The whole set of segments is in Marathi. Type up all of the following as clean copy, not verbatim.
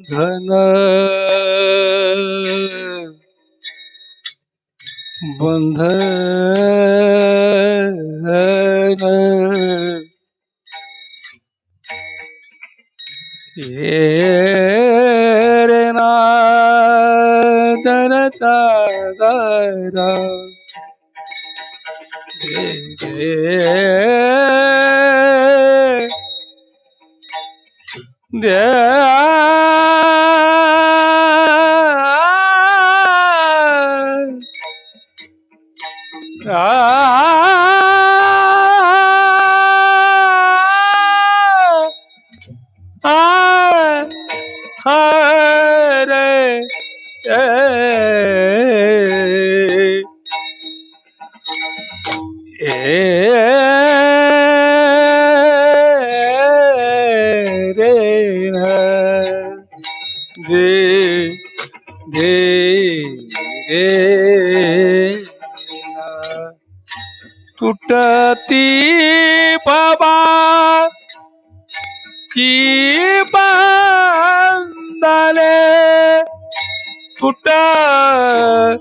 धन बंधन ये रे ना जनता दारा हरे टूटती बाबा की बंधने टूटती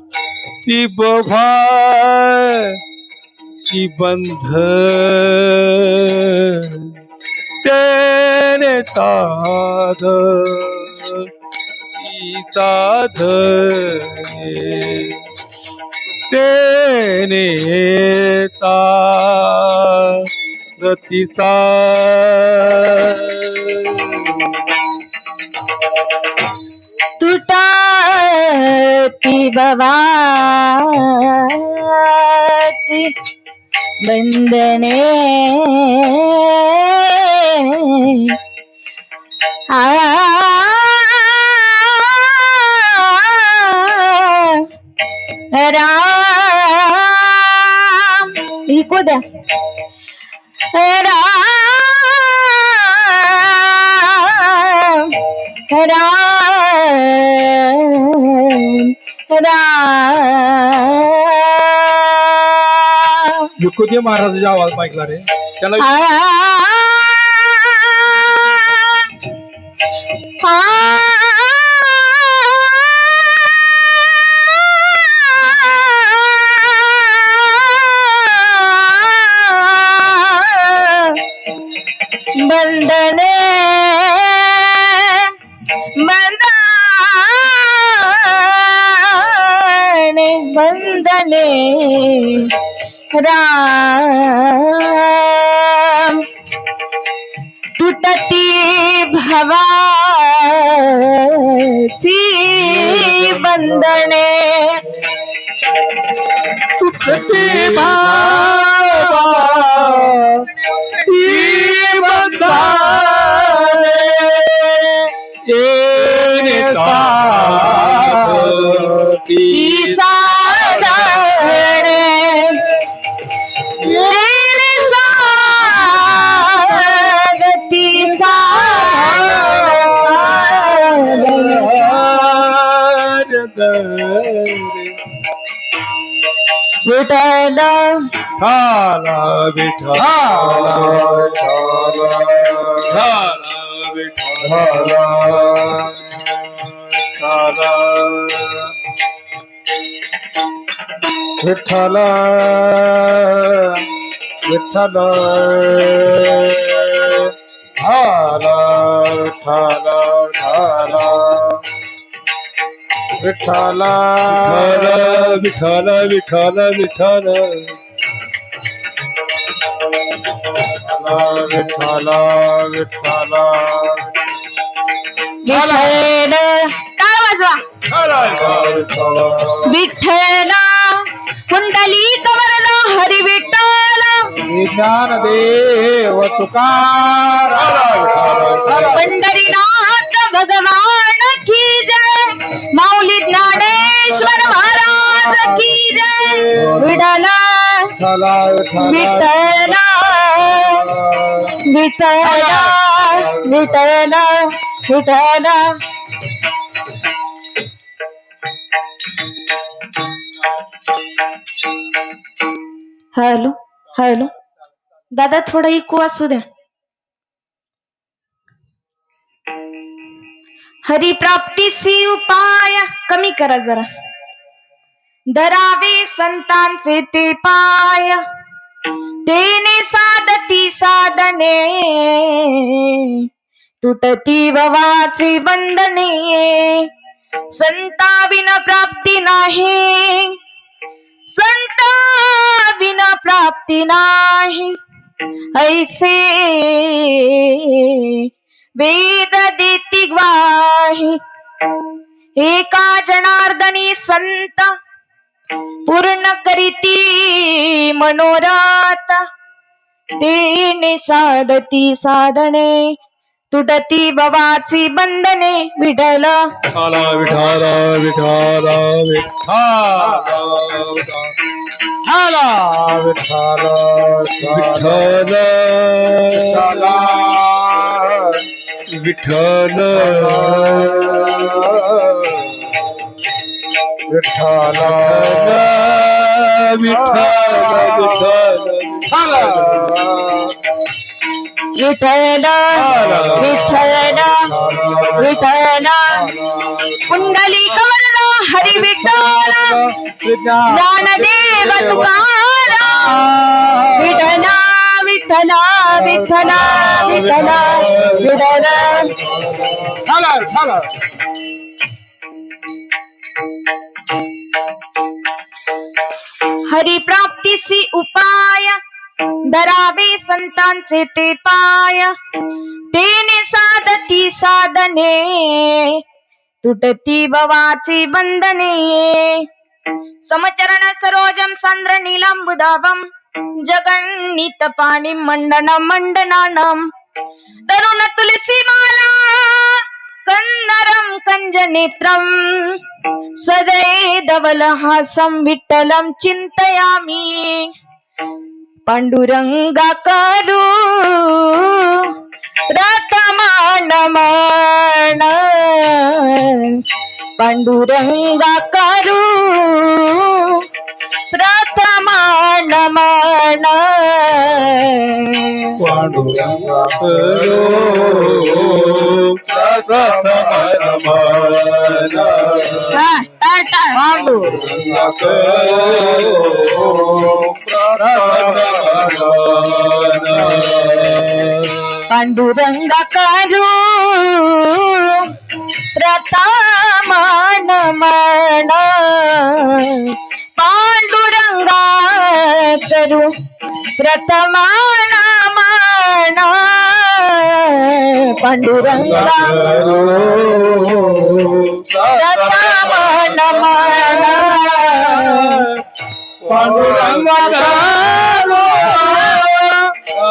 बाबा की बंध तेने साध तेने गतिसा तुटती भवाची बंधने राम इको द्या राम राम विकुदे महाराजाचा आवाज ऐकला रे त्याला बंधने बंधने राम तुटती भवाची बंधने टूटती भावाची बंधने येणे साधी विठ्ठल ठाला विठ्ठला ठाला विठ्ठल विठ्ठल ठाला ठाला ठाला विठ्ठल विठ्ठल विठ्ठल विठ्ठल विठ्ठल विठ्ठल विठ्ठल काय वाजवा विठ्ठल कुंडली कवरला हरी विठ्ठल ज्ञानदेव तुकाराम पंढरीनाथ भगवान की जय माऊली ज्ञानेश्वर महाराज की जय विठ्ठल विठ्ठल विठ्ठल विठ्ठल विठ्ठल हॅलो हॅलो दादा थोडा इको असू द्या हरिप्राप्तीसी उपाय कमी करा जरा. धरावे संतांचे ते पाय, तेने साधती साधने, तुटती भवाची बंधने. संता विना प्राप्ती नाही, संता विना प्राप्ती नाही. ऐसे वेद देती ग्वाही. एका जनार्दनी संत पूर्ण करीती मनोरथ, तेने साधती साधने, तुटती भवाची बंधने. विठ्ठल विठ्ठल विठ्ठल विठ्ठल विठ्ठल विठ्ठल विठ्ठल विठ्ठल विठ्ठल विठ्ठल विठ्ठल. कुंडली कवरला हरी विठ्ठल, ज्ञानदेव तुकाराम. विठ्ठल विठ्ठल विठ्ठल विठ्ठल विठ्ठल. हरिप्राप्तीसी उपाय, धरावे संतांचे ते पाय, तेने साधती साधने, तुटती भवाची बंधने. समचरण सरोजम सांद्र नीलांबुदाभम, जगन्नित पाणी मंडन मंडनानम. तरुण तुलसी माला कंदरम कंज नेत्रम, सदैधवलहासं विठ्ठलं चिंतयामि. पांडुरंगाकरू प्रथमानमन, पांडुरंगाकरू प्रथमानमन. पांडुरंगाकरू पांडुरंगाकरू प्रथमानमन, पांडुरंगाकरू प्रथमानमन. पांडुरंगाकरू प्रथमानमन, पांडुरंगाकरू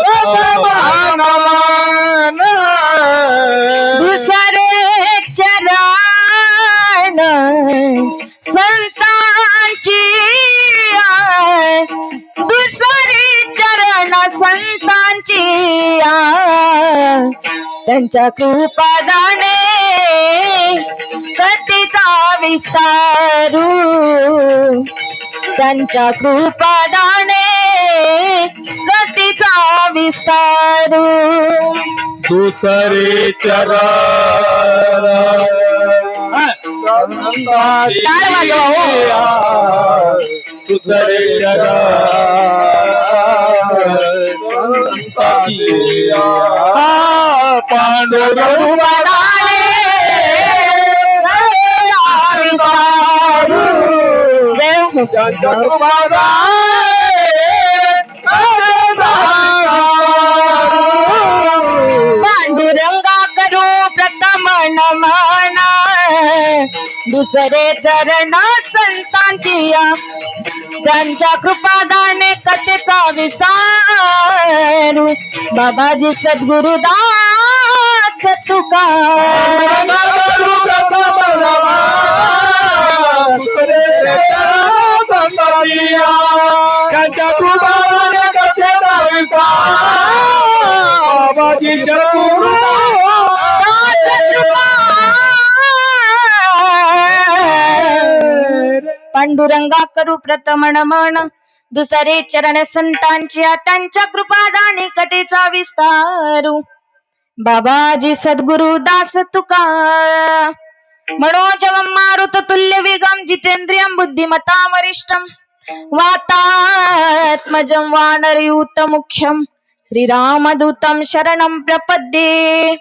प्रथमानमन. दुसरे चरण संतांची, दुसरे चरण संतांची, त्यांच्या कृपादाने कथेचा विस्तारू. त्यांच्या कृपादाने कथेचा विस्तारू. दुसरे चरण दुसरे पांडुरंगाने पांडुरंगाकरू प्रथम नमन, दुसरे चरण संतांची, त्यांच्या कृपादाने कथेचा विस्तारू. बाबाजी सद्गुरुदास तुकाराम. त्यांच्या कृपादाने कथेचा विस्तारू. बाबाजी पांडुरंगाकरू प्रथम नमन, दुसरे चरण संतांच्या, त्यांच्या कृपादाने कथेचा विस्तारू. बाबाजी सद्गुरु दास तुका मनोजवं मारुत तुल्य वेगम जितेंद्रियं बुद्धिमता वरिष्ठम वातात्मजं वानरयूत मुख्यम श्रीरामदूतं शरणं प्रपद्ये.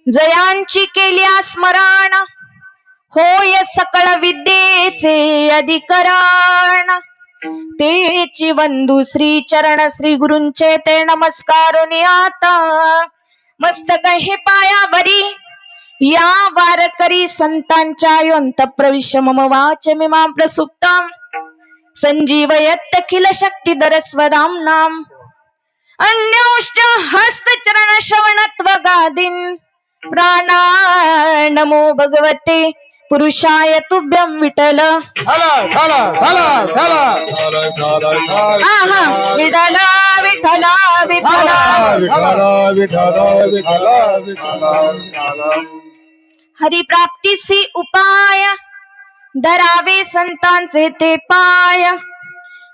जयांची केल्या स्मरण होय सकळ विद्येचे अधिकरण. तेची वंदू श्री चरण श्री गुरूंचे ते नमस्कारुनी आता. मस्तक हे पायावरी या वारकरी संतांच्या योंत प्रविश्य मम वाच मिमां प्रसुप्तां संजीवयत अखिल शक्तिधर स्वधाम्नां. अन्योश्च हस्तचरण श्रवणत्वगादीन् प्राणानमो भगवते पुरुषाय तुभ्यं विठ्ठल. आहा विठ्ठल विठ्ठल विठ्ठल. हरिप्राप्तीसी उपाय धरावे संतांचे ते पाय.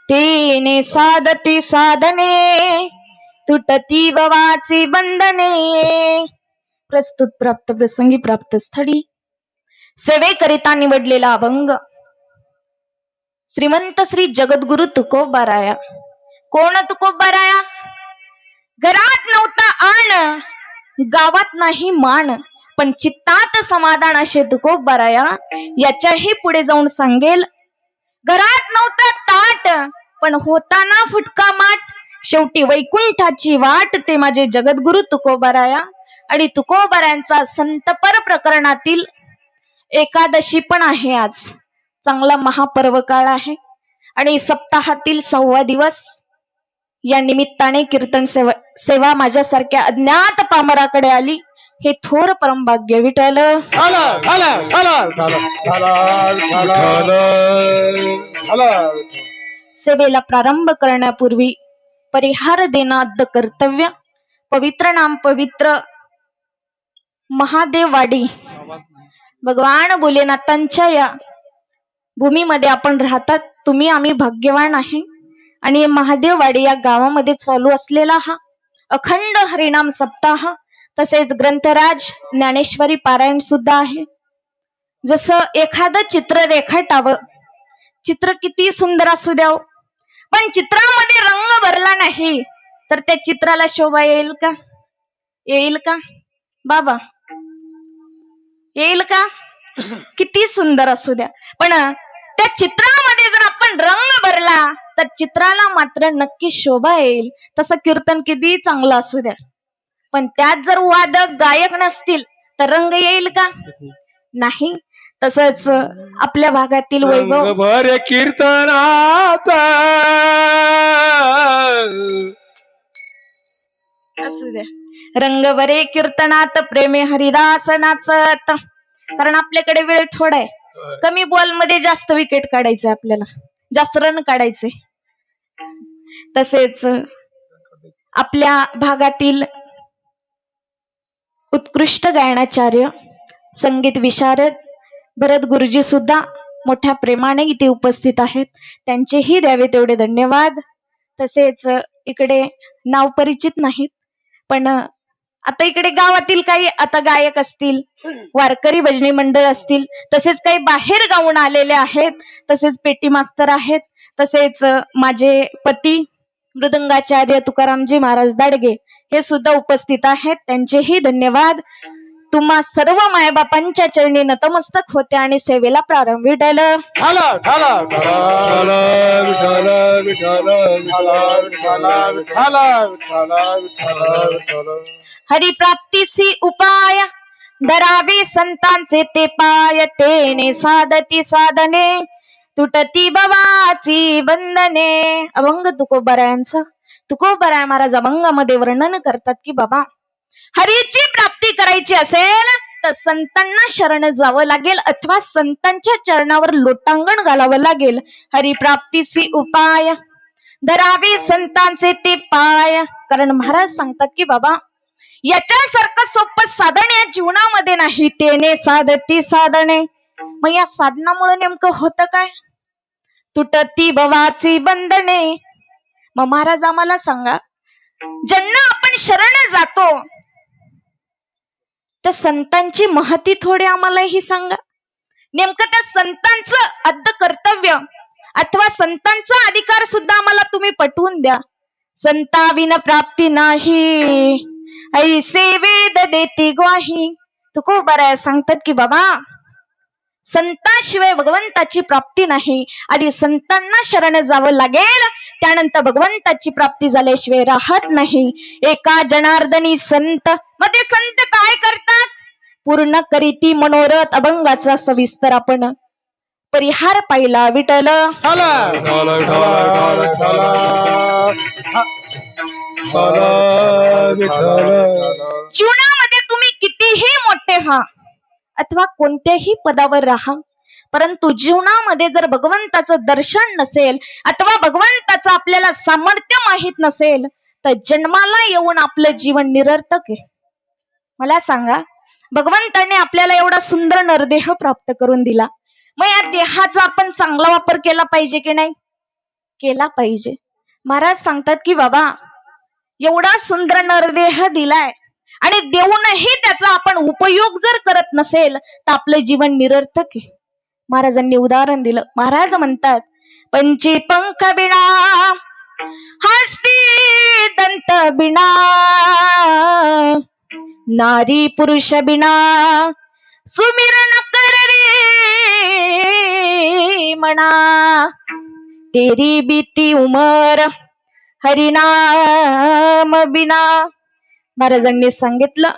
तेने साधती साधने तुटती भवाची बंधने. प्रस्तुत प्राप्त प्रसंगी प्राप्त स्थळी सेवेकरिता निवडलेला अभंग श्रीमंत श्री जगद्गुरु तुकोबाराया. कोण तुकोबाराया? घरात नव्हता आण गावात नाही मान पण चित्तात समाधान असे तुकोबाराया. याच्याही पुढे जाऊन सांगेल. घरात नव्हता ताट पण होताना फुटका माठ. शेवटी वैकुंठाची वाट ते माझे जगद्गुरु तुकोबाराया. आणि तुकोबारायांचा संतपर प्रकरणातील एकादशी पण आहे आज. चांगला महापर्व काळ आहे आणि सप्ताहातील 6वा दिवस. या निमित्ताने कीर्तन सेवा माझ्यासारख्या अज्ञात पामराकडे आली. हे थोर परमभाग्य विठ्ठल. सेवेला प्रारंभ करण्यापूर्वी परिहार देणं अद्द कर्तव्य. पवित्र नाम पवित्र महादेववाडी भगवान भोलेनाथांच्या या भूमीमध्ये आपण राहतात. तुम्ही आम्ही भाग्यवान आहे. आणि महादेववाडी या गावामध्ये चालू असलेला हा अखंड हरिनाम सप्ताह तसेच ग्रंथराज ज्ञानेश्वरी पारायण सुद्धा आहे. जसं एखादं चित्र रेखाटावं. चित्र किती सुंदर असू द्याव पण चित्रामध्ये रंग भरला नाही तर त्या चित्राला शोभा येईल का? येईल का बाबा? येईल का? किती सुंदर असू द्या पण त्या चित्रामध्ये जर आपण रंग भरला तर चित्राला मात्र नक्की शोभा येईल. तसं कीर्तन किती चांगलं असू द्या पण त्यात जर वादक गायक नसतील तर रंग येईल का? नाही. तसंच आपल्या भागातील वैभव भर कीर्तनात असू द्या. रंग बरे कीर्तनात प्रेमे हरिदास नाचत. कारण आपल्याकडे वेळ थोडा आहे. कमी बॉल मध्ये जास्त विकेट काढायचे आपल्याला. जास्त रन काढायचे. तसेच आपल्या भागातील उत्कृष्ट गायनाचार्य संगीत विशारद भरत गुरुजी सुद्धा मोठ्या प्रेमाने इथे उपस्थित आहेत. त्यांचेही द्यावे तेवढे धन्यवाद. तसेच इकडे नाव परिचित नाहीत पण आता इकडे गावातील काही आता गायक असतील, वारकरी भजनी मंडळ असतील, तसेच काही बाहेर गावून आलेले आहेत. तसेच पेटी मास्तर आहेत. तसेच माझे पती मृदंगाचार्य तुकारामजी महाराज दाडगे हे सुद्धा उपस्थित आहेत. त्यांचेही धन्यवाद. तुम्हा सर्व मायबापांच्या चरणी नतमस्तक होते आणि सेवेला प्रारंभ विठ्ठल. हरिप्राप्तीसी उपाय धरावे संतांचे ते पाय. तेने साधती साधने तुटती भवाची बंधने. अभंग तुकोबारायांचा. तुकोबाराय महाराज अभंगामध्ये वर्णन करतात की बाबा हरीची प्राप्ती करायची असेल तर संतांना शरण जावं लागेल अथवा संतांच्या चरणावर लोटांगण घालावं लागेल. हरिप्राप्तीसी उपाय धरावे संतांचे ते पाय. कारण महाराज सांगतात की बाबा याच्यासारखं सोपं साधन या जीवनामध्ये नाही. तेने साधती साधने. मग या साधनामुळे नेमकं होतं काय? तुटती भवाची बंधने. मग महाराज आम्हाला सांगा ज्यांना आपण शरण जातो त्या संतांची महती थोडी आम्हालाही सांगा. नेमकं त्या संतांचं अद्द कर्तव्य अथवा संतांचा अधिकार सुद्धा आम्हाला तुम्ही पटवून द्या. संताविन प्राप्ती नाही ऐसे वेद देती ग्वाही. तुकोबाराया सांगतात की बाबा संताशिवाय भगवंताची प्राप्ती नाही. आधी संतांना शरण जावं लागेल, त्यानंतर भगवंताची प्राप्ती झाल्याशिवाय राहत नाही. एका जनार्दनी संत. मग ते संत काय करतात? पूर्ण करीती मनोरथ. अभंगाचा सविस्तर आपण परिहार पाहिला. विठ्ठल जीवनामध्ये तुम्ही कितीही मोठे व्हा अथवा कोणत्याही पदावर राहा, परंतु जीवनामध्ये जर भगवंताचं दर्शन नसेल अथवा भगवंताचं आपल्याला सामर्थ्य माहित नसेल तर जन्माला येऊन आपलं जीवन निरर्थक आहे. मला सांगा, भगवंताने आपल्याला एवढा सुंदर नरदेह प्राप्त करून दिला, मग या देहाचा आपण चांगला वापर केला पाहिजे की नाही? केला पाहिजे. महाराज सांगतात की बाबा एवढा सुंदर नरदेह दिलाय आणि देऊनही त्याचा आपण उपयोग जर करत नसेल तर आपलं जीवन निरर्थक आहे. महाराजांनी उदाहरण दिलं. महाराज म्हणतात पंची पंख बिना हस्ती दंत बिना नारी पुरुष बिना सुमिरन कर रे मना तेरी बीती उमर हरिनाम बिना. महाराजांनी सांगितलं,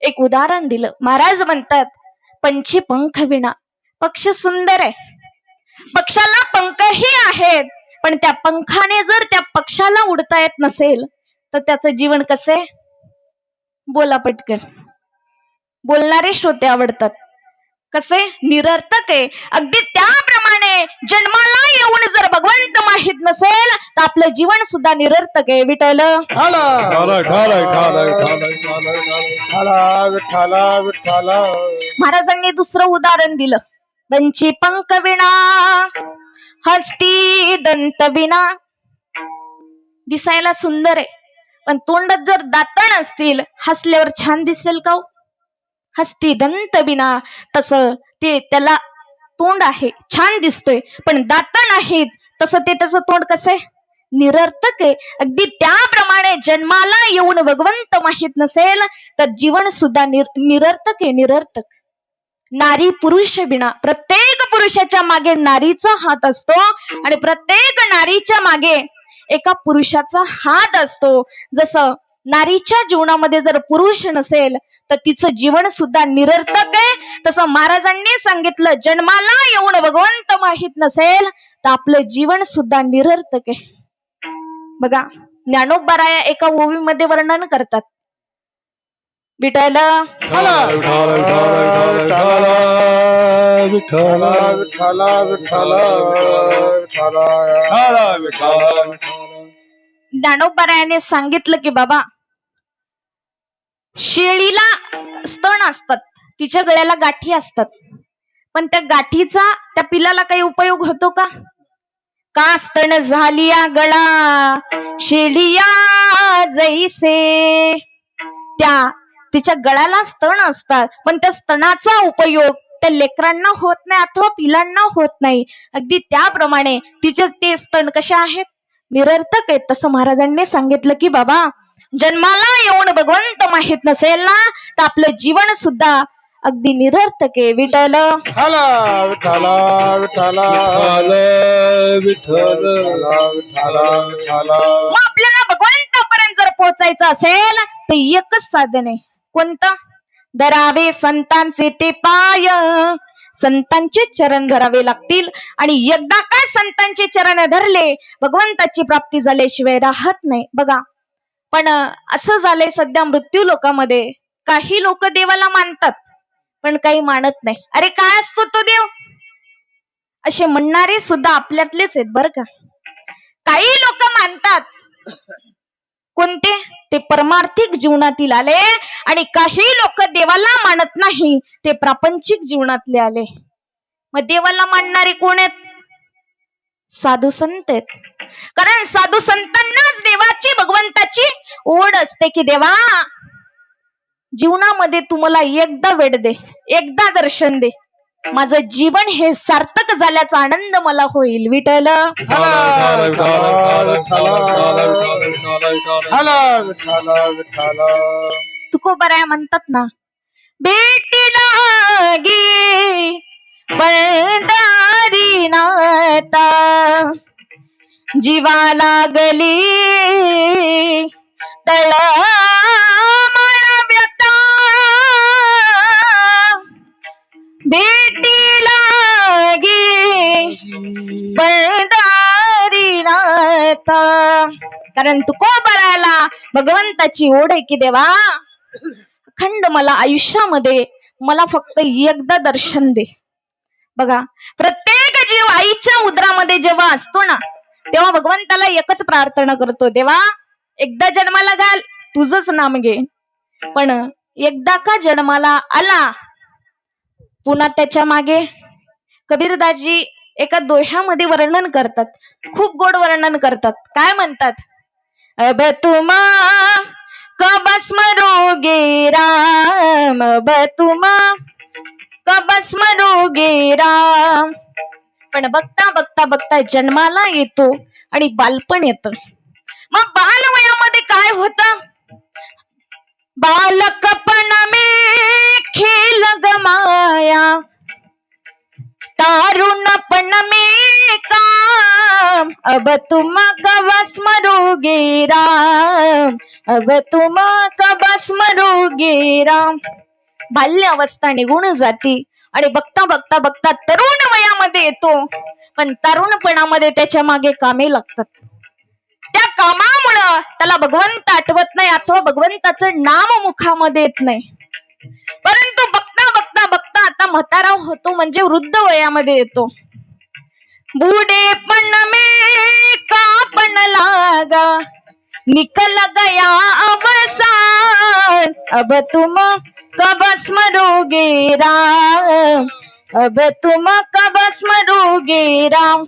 एक उदाहरण दिलं. महाराज म्हणतात पंची पंख विना. पक्ष सुंदर आहे, पक्षाला पंखही आहेत, पण त्या पंखाने जर त्या पक्षाला उडता येत नसेल तर त्याचं जीवन कसे? बोला पटकन. बोलणारे श्रोते आवडतात. कसे? निरर्थक आहे. अगदी त्याप्रमाणे जन्माला येऊन जर भगवंत माहित नसेल तर आपलं जीवन सुद्धा निरर्थक आहे. विठ्ठल महाराजांनी दुसरं उदाहरण दिलं. पंची पंख विना हस्ती दंत बिना. दिसायला सुंदर आहे, पण तोंडात जर दातण असतील हसल्यावर छान दिसेल का? हस्ती दंत बिना. तसं ते त्याला तोंड आहे, छान दिसतोय, पण दात नाहीत, तसं ते त्याचं तोंड कसं आहे? निरर्थक आहे. अगदी त्याप्रमाणे जन्माला येऊन भगवंत माहित नसेल तर जीवन सुद्धा निरर्थक आहे. निरर्थक. नारी पुरुष बिना. प्रत्येक पुरुषाच्या मागे नारीचा हात असतो आणि प्रत्येक नारीच्या मागे एका पुरुषाचा हात असतो. जसं नारीच्या जीवनामध्ये जर पुरुष नसेल तर तिचं जीवन सुद्धा निरर्थक आहे, तसं महाराजांनी सांगितलं जन्माला येऊन भगवंत माहित नसेल तर आपलं जीवन सुद्धा निरर्थक आहे. बघा ज्ञानोबाराया एका ओवीमध्ये वर्णन करतात. विठ्ठल ज्ञानोबारायाने सांगितलं की बाबा शेळीला स्तन असतात, तिच्या गळ्याला गाठी असतात, पण त्या गाठीचा त्या पिल्लाला काही उपयोग होतो का? का स्तन झालिया गळा शेळिया जैसे. त्या तिच्या गळ्याला स्तन असतात, पण त्या स्तनाचा उपयोग त्या लेकरांना होत नाही अथवा पिलांना होत नाही. अगदी त्याप्रमाणे तिचे ते स्तन कसे आहेत? निरर्थक आहेत. तसं महाराजांनी सांगितलं की बाबा जन्माला येऊन भगवंत माहित नसेल ना तर आपलं जीवन सुद्धा अगदी निरर्थक आहे. विठ्ठल मग आपल्याला भगवंतापर्यंत जर पोहोचायचं असेल तर एकच साधन आहे. कोणतं? धरावे संतांचे ते पाय. संतांचे चरण धरावे लागतील आणि एकदा काय संतांचे चरण धरले भगवंताची प्राप्ती झाल्याशिवाय राहत नाही. बघा पण असं झालंय सध्या मृत्यू लोकांमध्ये, काही लोक देवाला मानतात पण काही मानत नाही. अरे काय असतो तो देव असे म्हणणारे सुद्धा आपल्यातलेच आहेत बरं का. काही लोक मानतात, कोणते? ते परमार्थिक जीवनातील आले, आणि काही लोक देवाला मानत नाही, ते प्रापंचिक जीवनातले आले. मग देवाला मानणारे कोण आहेत? साधू संत आहेत. कारण साधू संतांनाच देवाची भगवंताची ओढ असते की देवा जीवनामध्ये तू मला एकदा वेळ दे, एकदा दर्शन दे, माझं जीवन हे सार्थक झाल्याचा आनंद मला होईल. विठ्ठल तुकोबराया म्हणतात ना, भेटीला गे पंढरी नाता, जीवा लागली तळमळ व्यथा, भेटीला गे पंढरी नाथा. कारण तुकोबरायाला भगवंताची ओढ आहे की देवा, अखंड मला आयुष्यामध्ये मला फक्त एकदा दर्शन दे. बघा, प्रत्येक जीव आईच्या उदरामध्ये जेव्हा असतो ना, तेव्हा भगवंताला एकच प्रार्थना करतो, देवा एकदा जन्माला घाल, तुझंच नाम घे. पण एकदा का जन्माला आला, पुन्हा त्याच्या मागे कबीरदासजी एका दोह्यामध्ये वर्णन करतात, खूप गोड वर्णन करतात. काय म्हणतात? अब तुमा कब स्मरोगे राम, अब तुमा कब स्मरोगे राम. पण बघता बघता बघता जन्माला येतो आणि बालपण येतं. मग बालवयामध्ये काय होतं? बालकपण में खेल गमाया, तारुणपण में काम, अब तुम कब स्मरोगे राम, अब तुम कब स्मरोगे राम. बाल्य अवस्था निघून जाते आणि बघता बघता बघता तरुण वयामध्ये येतो. पण तरुणपणामध्ये त्याच्या मागे कामे लागतात. त्या कामामुळं त्याला भगवंत आठवत नाही अथवा भगवंताचं नाम मुखामध्ये येत नाही. परंतु बघता बघता बघता आता म्हातारा होतो, म्हणजे वृद्ध वयामध्ये येतो. बूढ़ेपन में कापन लागा, निकल गया अवसान, अब तुम कब स्मरोगे राम, अब तुम कब स्मरोगे राम.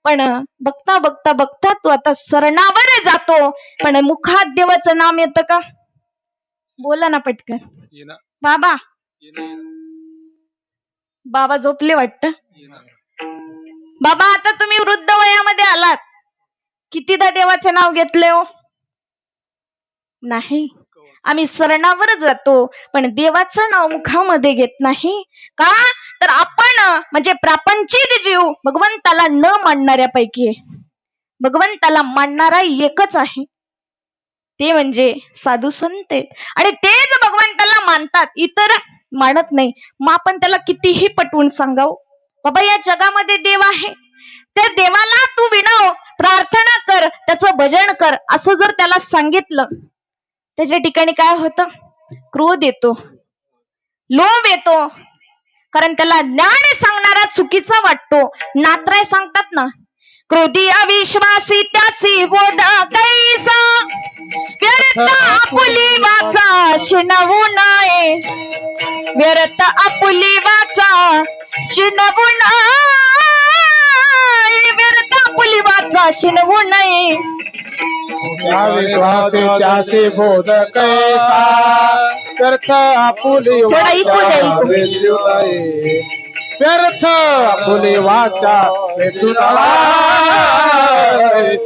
पण बघता बघता बघता तू आता सरणावर जातो, पण मुखात देवाचं नाम येतं का? बोला ना पटकन. बाबा बाबा झोपले वाटतं. बाबा आता तुम्ही वृद्ध वयामध्ये आलात, कितीदा देवाचं नाव घेतले हो? नाही. आम्ही सरणावर जातो पण देवाचं नाव मुखामध्ये घेत नाही. का? तर आपण म्हणजे प्रापंचिक जीव भगवंताला न मानणाऱ्यापैकी आहे. भगवंताला मानणारा एकच आहे, ते म्हणजे साधू संत आहेत. आणि तेच भगवंताला मानतात, इतर मानत नाही. मग आपण त्याला कितीही पटवून सांगाव, बाबा या जगामध्ये देव आहे, त्या देवाला तू विनव, प्रार्थना कर, त्याचं भजन कर, असं जर त्याला सांगितलं, त्याच्या ठिकाणी काय होतं? क्रोध येतो, लोभ येतो. कारण त्याला ज्ञान सांगणारा चुकीचा वाटतो. नात्राय सांगतात ना, क्रोधी अविश्वासी त्याची बोध कैसा, व्यर्थ आपुली वाचा शिनवू नये, व्यर्थ आपुली वाचा शिनवू नये, व्यर्थ आपुली वाचा शिनवू नये. अविश्वासी त्यासी बोध कैसा, व्यर्थ आपुली वाचा वेचू नये, व्यर्थ आपुली वाचा वेचू नये,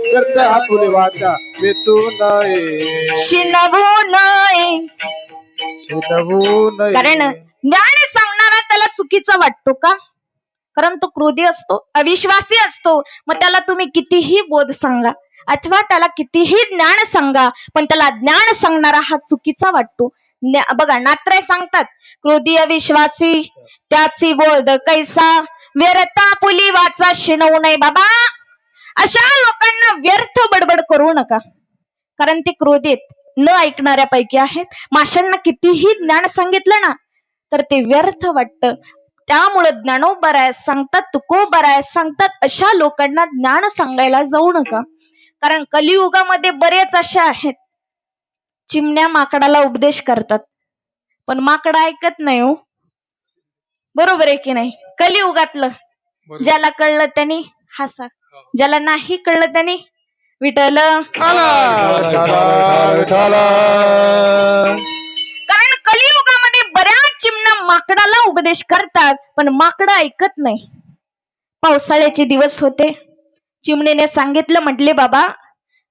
व्यर्थ आपुली वाचा वेचू नये, शिनवू नये. शिनवू नये. कारण ज्ञान सांगणारा त्याला चुकीचा वाटतो का? कारण तो क्रोधी असतो, अविश्वासी असतो. मग त्याला तुम्ही कितीही बोध सांगा अथवा त्याला कितीही ज्ञान सांगा, पण त्याला ज्ञान सांगणारा हा चुकीचा वाटतो. बघा नात्राय सांगतात, क्रोधी अविश्वासी त्याची बोध कैसा, व्यर्थ आपुली वाचा शिनवू नये. बाबा अशा लोकांना व्यर्थ बडबड करू नका, कारण ते क्रोधीत न ऐकणाऱ्यापैकी आहेत. माशांना कितीही ज्ञान सांगितलं ना तर ते व्यर्थ वाटतं. त्यामुळे ज्ञानोबरायास सांगतात, तुकोबरायास सांगतात, अशा लोकांना ज्ञान सांगायला जाऊ नका. कारण कलियुगामध्ये बरेच असे आहेत, चिमण्या माकडाला उपदेश करतात, पण माकड ऐकत नाही हो. बरोबर आहे की नाही? कलियुगातलं ज्याला कळलं त्यांनी हसा, ज्याला नाही कळलं त्यांनी विठ्ठल. माकडाला उपदेश करतात पण माकड ऐकत नाही. पावसाळ्याचे दिवस होते. चिमणीने सांगितलं, म्हटले बाबा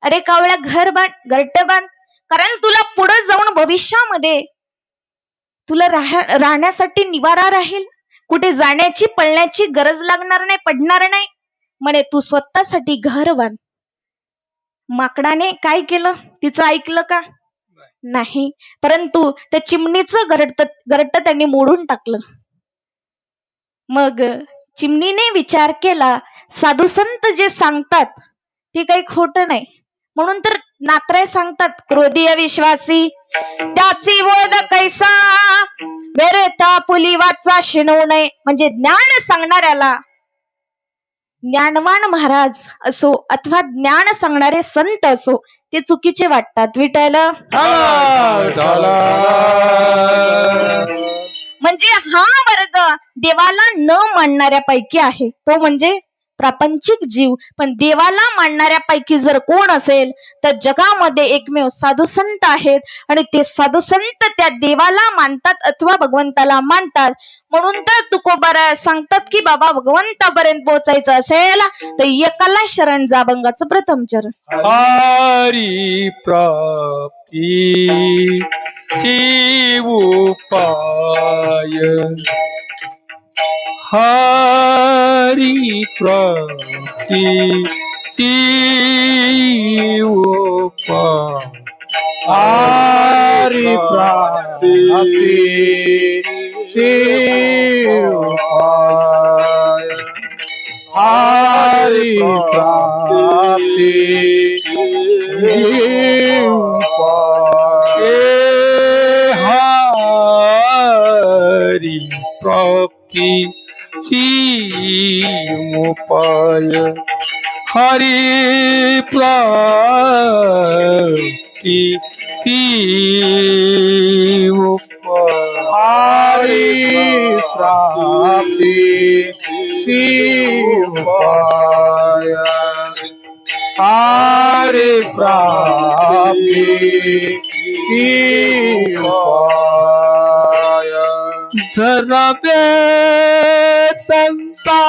अरे कावळ्या घर बांध, घरट बांध, कारण तुला पुढे जाऊन भविष्यामध्ये तुला राहण्यासाठी निवारा राहील, कुठे जाण्याची पळण्याची गरज लागणार नाही, पडणार नाही म्हणे. तू स्वतःसाठी घर बांध. माकडाने काय केलं? तिचं ऐकलं का? नाही. परंतु त्या चिमणीचं घरट त्यांनी मोडून टाकलं. मग चिमणीने विचार केला, साधू संत जे सांगतात ते काही खोटं नाही. म्हणून तर नात्रे सांगतात, क्रोधी अविश्वासी त्याची बोध कैसा, व्यर्थ पुली वाचा शिणवू नये. म्हणजे ज्ञान सांगणाऱ्याला, ज्ञानवान महाराज असो अथवा ज्ञान सांगणारे संत असो, ते चुकीचे वाटतात. विठ्ठल म्हणजे हा वर्ग देवाला न मानणाऱ्यापैकी आहे, तो म्हणजे प्रापंचिक जीव. पण देवाला मानणाऱ्यापैकी जर कोण असेल तर जगामध्ये एकमेव साधू संत आहेत, आणि ते साधू संत त्या देवाला मानतात अथवा भगवंताला मानतात. म्हणून तर तुकोबारा सांगतात की बाबा भगवंतापर्यंत पोहोचायचं असेल तर एकाला शरण जा. अभंगाचं प्रथम चरण. हरी प्राप्ती उपाय, हरी प्राप्ती उपाय, हरी प्राप्ती उपाय, हरी प्राप्ती उपाय, हरी प्राप्ती उपाय, हरी प्राप्ती उपाय, हरी प्राप्ती उपाय, धर्मे संता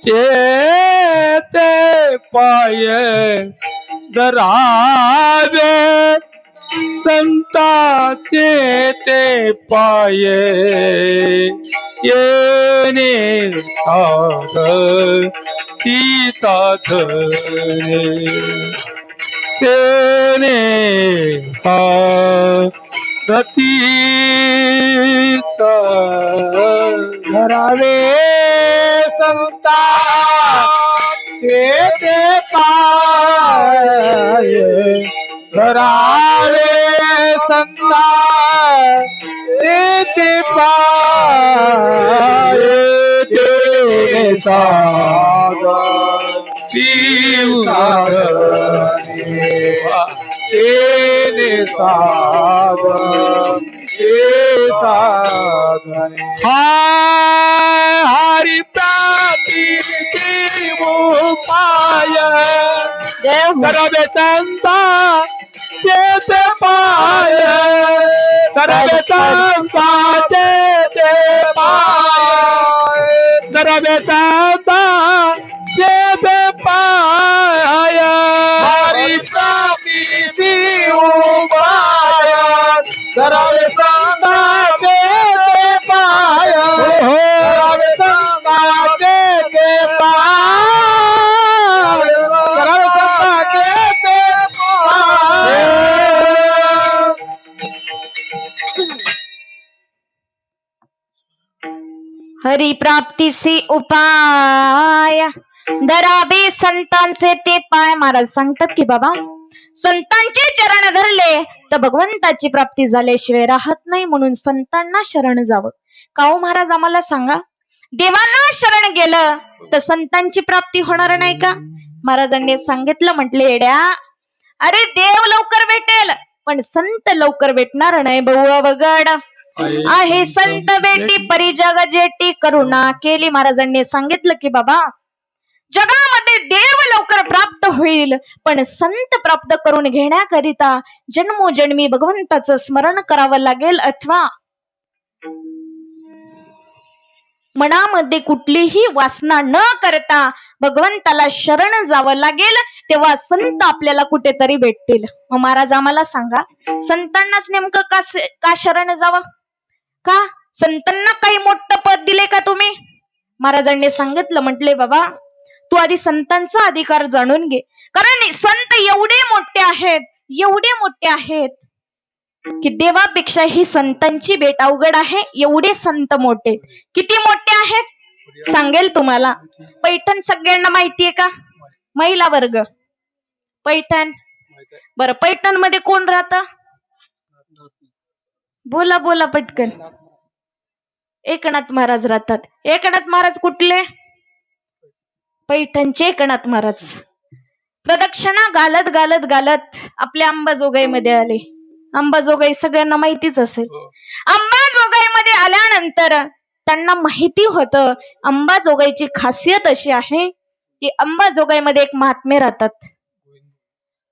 चेते पाय, धरावे संताचे ते पाय, येणे साध सीता धरे, तेने साधी धरावे संता ते पाय, धरावे संता ते पाय, तेने साधा तेने साधने, हरि प्राप्ती उपाय, करवे संता ते पाय, करवे संता ते पाय, करवे संता ते पाय, हरि प्राप्ती उपाय, करवे संता ते पाय, करवे संता ते पाय, करवे संता ते पाय. हरी प्राप्तीसी उपाय, धरावे संतांचे ते पाय. महाराज सांगतात की बाबा संतांचे चरण धरले तर भगवंताची प्राप्ती झाल्याशिवाय राहत नाही, म्हणून संतांना शरण जावं. काहो महाराज आम्हाला सांगा, देवाला शरण गेलं तर संतांची प्राप्ती होणार नाही का? महाराजांनी सांगितलं, म्हटले येड्या, अरे देव लवकर भेटेल पण संत लवकर भेटणार नाही. बहु अवघड आहे संत बेटी परी जग जेटी, करुणा केली. महाराजांनी सांगितलं की बाबा जगामध्ये देव लवकर प्राप्त होईल पण संत प्राप्त करून घेण्याकरिता जन्मोजन्मी भगवंताचं स्मरण करावं लागेल अथवा मनामध्ये कुठलीही वासना न करता भगवंताला शरण जावं लागेल, तेव्हा संत आपल्याला कुठेतरी भेटतील. मग महाराज आम्हाला सांगा, संतांनाच नेमकं का शरण जावं? का संतांना काही मोठं पद दिले का तुम्ही? महाराजांनी सांगितलं, म्हटले बाबा तू आधी संतांचा अधिकार जाणून घे. कारण संत एवढे मोठे आहेत की देवापेक्षाही संतांची भेट अवघड आहे. एवढे संत मोठे. किती मोठे आहेत सांगेल तुम्हाला. पैठण सगळ्यांना माहितीये का? महिला वर्ग पैठण. बरं, पैठण मध्ये कोण राहतं? बोला बोला पटकन. एकनाथ महाराज राहतात. एकनाथ महाराज कुठले? पैठणचे एकनाथ महाराज. प्रदक्षिणा घालत घालत घालत आपल्या अंबाजोगाईमध्ये आले. अंबाजोगाई सगळ्यांना माहितीच असेल. अंबाजोगाईमध्ये आल्यानंतर त्यांना माहिती होतं अंबाजोगाईची खासियत अशी आहे की अंबाजोगाईमध्ये एक महात्मे राहतात.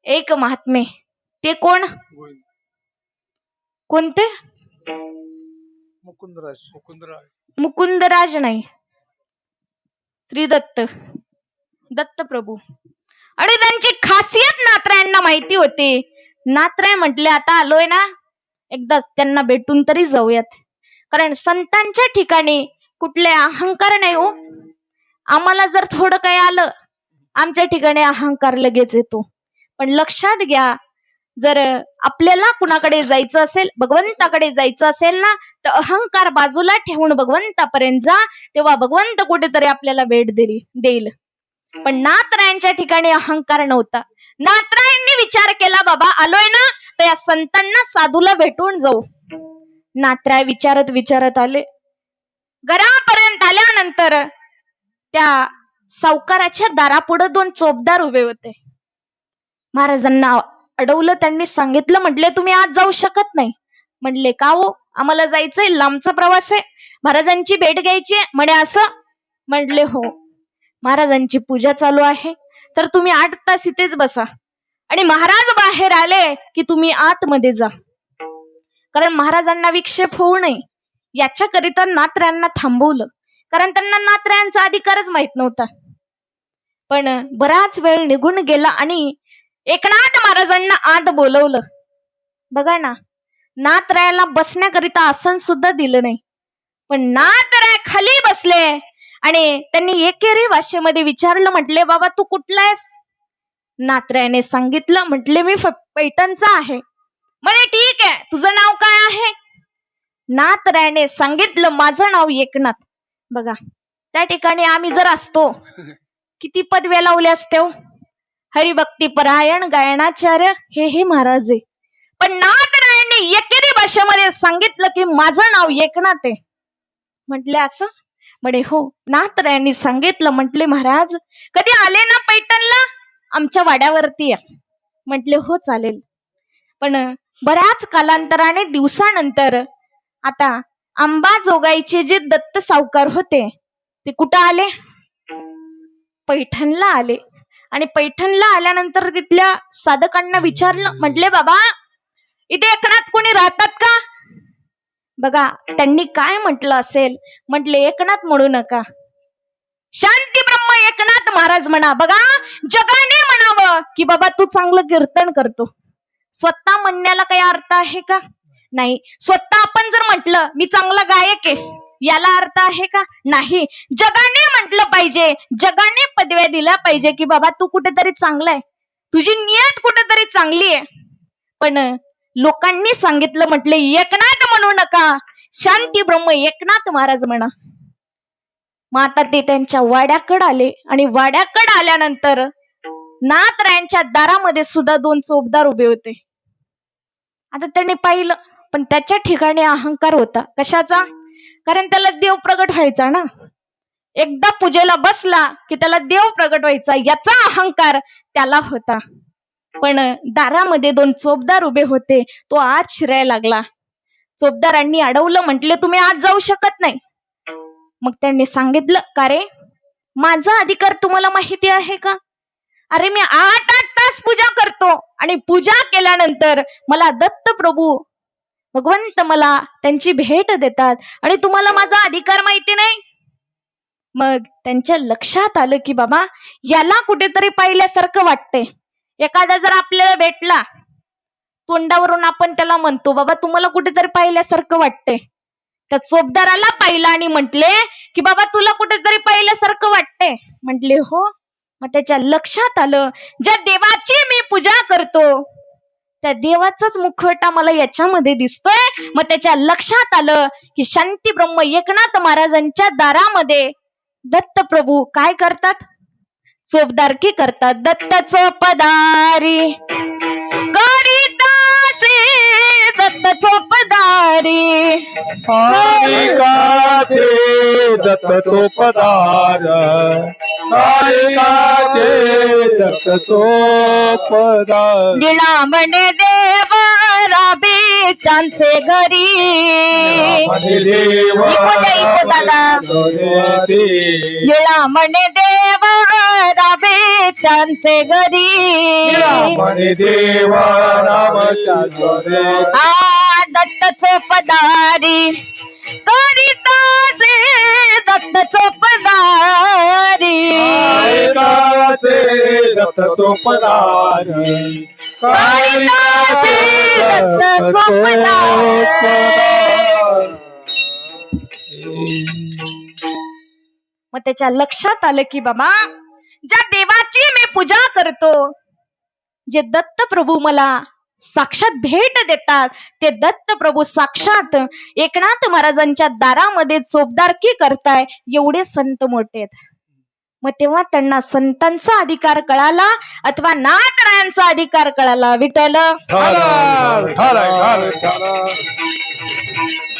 एक महात्मे. ते कोण? कोणते? मुकुंदराज नाही, श्री दत्त, दत्तप्रभू. आणि त्यांची खासियत नाथरायांना माहिती होती. नाथराय म्हटले आता आलोय ना, एकदाच त्यांना भेटून तरी जाऊयात. कारण संतांच्या ठिकाणी कुठले अहंकार नाही हो. आम्हाला जर थोडं काही आलं, आमच्या ठिकाणी अहंकार लगेच येतो. पण लक्षात घ्या, जर आपल्याला कुणाकडे जायचं असेल, भगवंताकडे जायचं असेल ना, तर अहंकार बाजूला ठेवून भगवंतापर्यंत जा, तेव्हा भगवंत कुठेतरी आपल्याला भेट देईल. पण नाथरायांच्या ठिकाणी अहंकार नव्हता. नाथरायांनी विचार केला, बाबा आलोय ना, तर या संतांना साधूला भेटून जाऊ. नाथराय विचारत विचारत आले. घरापर्यंत आल्यानंतर त्या सावकाराच्या दारापुढे 2 चोपदार उभे होते. महाराजांना अडवलं. त्यांनी सांगितलं, म्हटले तुम्ही आज जाऊ शकत नाही. म्हटले का हो? आम्हाला जायचंय, लांबचा प्रवास आहे, महाराजांची भेट घ्यायची म्हणे. असं म्हटले हो, महाराजांची पूजा चालू आहे, तर तुम्ही 8 तास इथेच बसा आणि महाराज बाहेर आले की तुम्ही आतमध्ये जा. कारण महाराजांना विक्षेप होऊ नये याच्याकरिता नाथरायांना थांबवलं. कारण त्यांना नाथरायांचा अधिकारच माहित नव्हता. पण बराच वेळ निघून गेला आणि एकनाथ महाराजांना आत बोलवलं. बघा ना, नाथरायाला बसण्याकरिता आसन सुद्धा दिलं नाही. पण नाथराय खाली बसले आणि त्यांनी एकेरी भाषेमध्ये विचारलं, म्हटले बाबा तू कुठला आहेस? नाथरायाने सांगितलं, म्हटले मी पैठणचा आहे. म्हणे ठीक आहे, तुझं नाव काय आहे? नाथरायाने सांगितलं, माझं नाव एकनाथ. बघा, त्या ठिकाणी आम्ही जर असतो किती पदव्या लावल्या असत्या. हरिभक्ती परायण गायनाचार्य हे महाराज आहे. पण नाथरायांनी एकेरी भाषेमध्ये सांगितलं की माझं नाव एकनाथ आहे. म्हटले असं? म्हणे हो. नाथरायांनी सांगितलं, म्हटले महाराज कधी आले ना पैठणला? आमच्या वाड्यावरती आहे. म्हटले हो चालेल. पण बऱ्याच कालांतराने दिवसानंतर आता अंबाजोगाईचे जे दत्त सावकार होते ते कुठं आले? पैठणला आले. आणि पैठणला आल्यानंतर तिथल्या साधकांना विचारलं, म्हटले बाबा इथे एकनाथ कोणी राहतात का? बघा त्यांनी काय म्हटलं असेल, म्हटले एकनाथ म्हणू नका, शांती ब्रह्म एकनाथ महाराज म्हणा. बघा, जगाने म्हणावं की बाबा तू चांगलं कीर्तन करतो. स्वतः म्हणण्याला काही अर्थ आहे का? नाही. स्वतः आपण जर म्हटलं मी चांगला गायक आहे, याला अर्थ आहे का? नाही. जगाने म्हटलं पाहिजे, जगाने पदव्या दिल्या पाहिजे की बाबा तू कुठेतरी चांगला आहे, तुझी नियत कुठेतरी चांगली आहे. पण लोकांनी सांगितलं, म्हटले एकनाथ म्हणू नका, शांती ब्रह्म एकनाथ महाराज म्हणा. मग आता ते त्यांच्या वाड्याकडे आले आणि वाड्याकडे आल्यानंतर नाथरायांच्या दारामध्ये सुद्धा 2 चोपदार उभे होते. आता त्यांनी पाहिलं, पण त्याच्या ठिकाणी अहंकार होता. कशाचा? कारण त्याला देव प्रगट व्हायचा ना. एकदा पूजेला बसला की त्याला देव प्रगट व्हायचा याचा अहंकार त्याला होता. पण दारामध्ये 2 चोपदार उभे होते. तो आज शिरायला लागला. चोपदारांनी अडवलं, म्हटले तुम्ही आज जाऊ शकत नाही. मग त्यांनी सांगितलं, का रे माझा अधिकार तुम्हाला माहिती आहे का? अरे मी 8 तास पूजा करतो आणि पूजा केल्यानंतर मला दत्त प्रभू भगवंत मला त्यांची भेट देतात आणि तुम्हाला माझा अधिकार माहिती नाही? मग त्यांच्या लक्षात आलं की बाबा याला कुठेतरी पाहिल्यासारखं वाटतंय. एखादा जर आपल्याला भेटला, तोंडावरून आपण त्याला म्हणतो बाबा तुम्हाला कुठेतरी पाहिल्यासारखं वाटतंय. त्या चोपदाराला पाहिलं आणि म्हटले की बाबा तुला कुठेतरी पाहिल्यासारखं वाटतंय. म्हटले हो. मग त्याच्या लक्षात आलं ज्या देवाची मी पूजा करतो त्या देवाचाच मुखवटा मला याच्यामध्ये दिसतोय. मग त्याच्या लक्षात आलं की शांती ब्रह्म एकनाथ महाराजांच्या दारामध्ये दत्त प्रभू काय करतात? चोपदारकी करतात. दत्त चोपदारी करीतासे दत्त चोपदारी कालिकाचे दत्त चोपदार कालिकाचे दत्त चोपदार गिळामणे देव राबे त्यांचे घरी. इको दादा. गिळामणे देव राबे त्यांचे घरी. देवा रामाच्या दत्त चोपदारी करीतासे दत्त चोपदारी दत्त चोपदार करीतासे दत्त चोपदार. मग त्याच्या लक्षात आलं की बाबा ज्या देवाची मी पूजा करतो, जे दत्त प्रभू मला साक्षात भेट देतात, ते दत्त प्रभू साक्षात एकनाथ महाराजांच्या दारामध्ये चोपदारकी करताय. एवढे संत मोठे आहेत. मग तेव्हा त्यांना संतांचा अधिकार कळाला अथवा नाथरायांचा अधिकार कळाला. विठ्ठल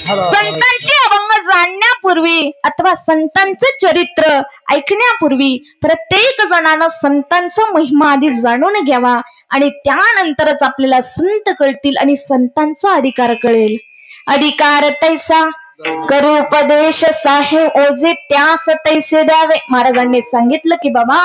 संतांचे अभंग जाणण्यापूर्वी अथवा संतांचे चरित्र ऐकण्यापूर्वी प्रत्येक जणांना संतांचा महिमा आधी जाणून घ्यावा आणि त्यानंतरच आपल्याला संत कळतील आणि संतांचा अधिकार कळेल. अधिकार तैसा करू उपदेश साहे ओझे त्यास तैसे द्यावे. महाराजांनी सांगितलं की बाबा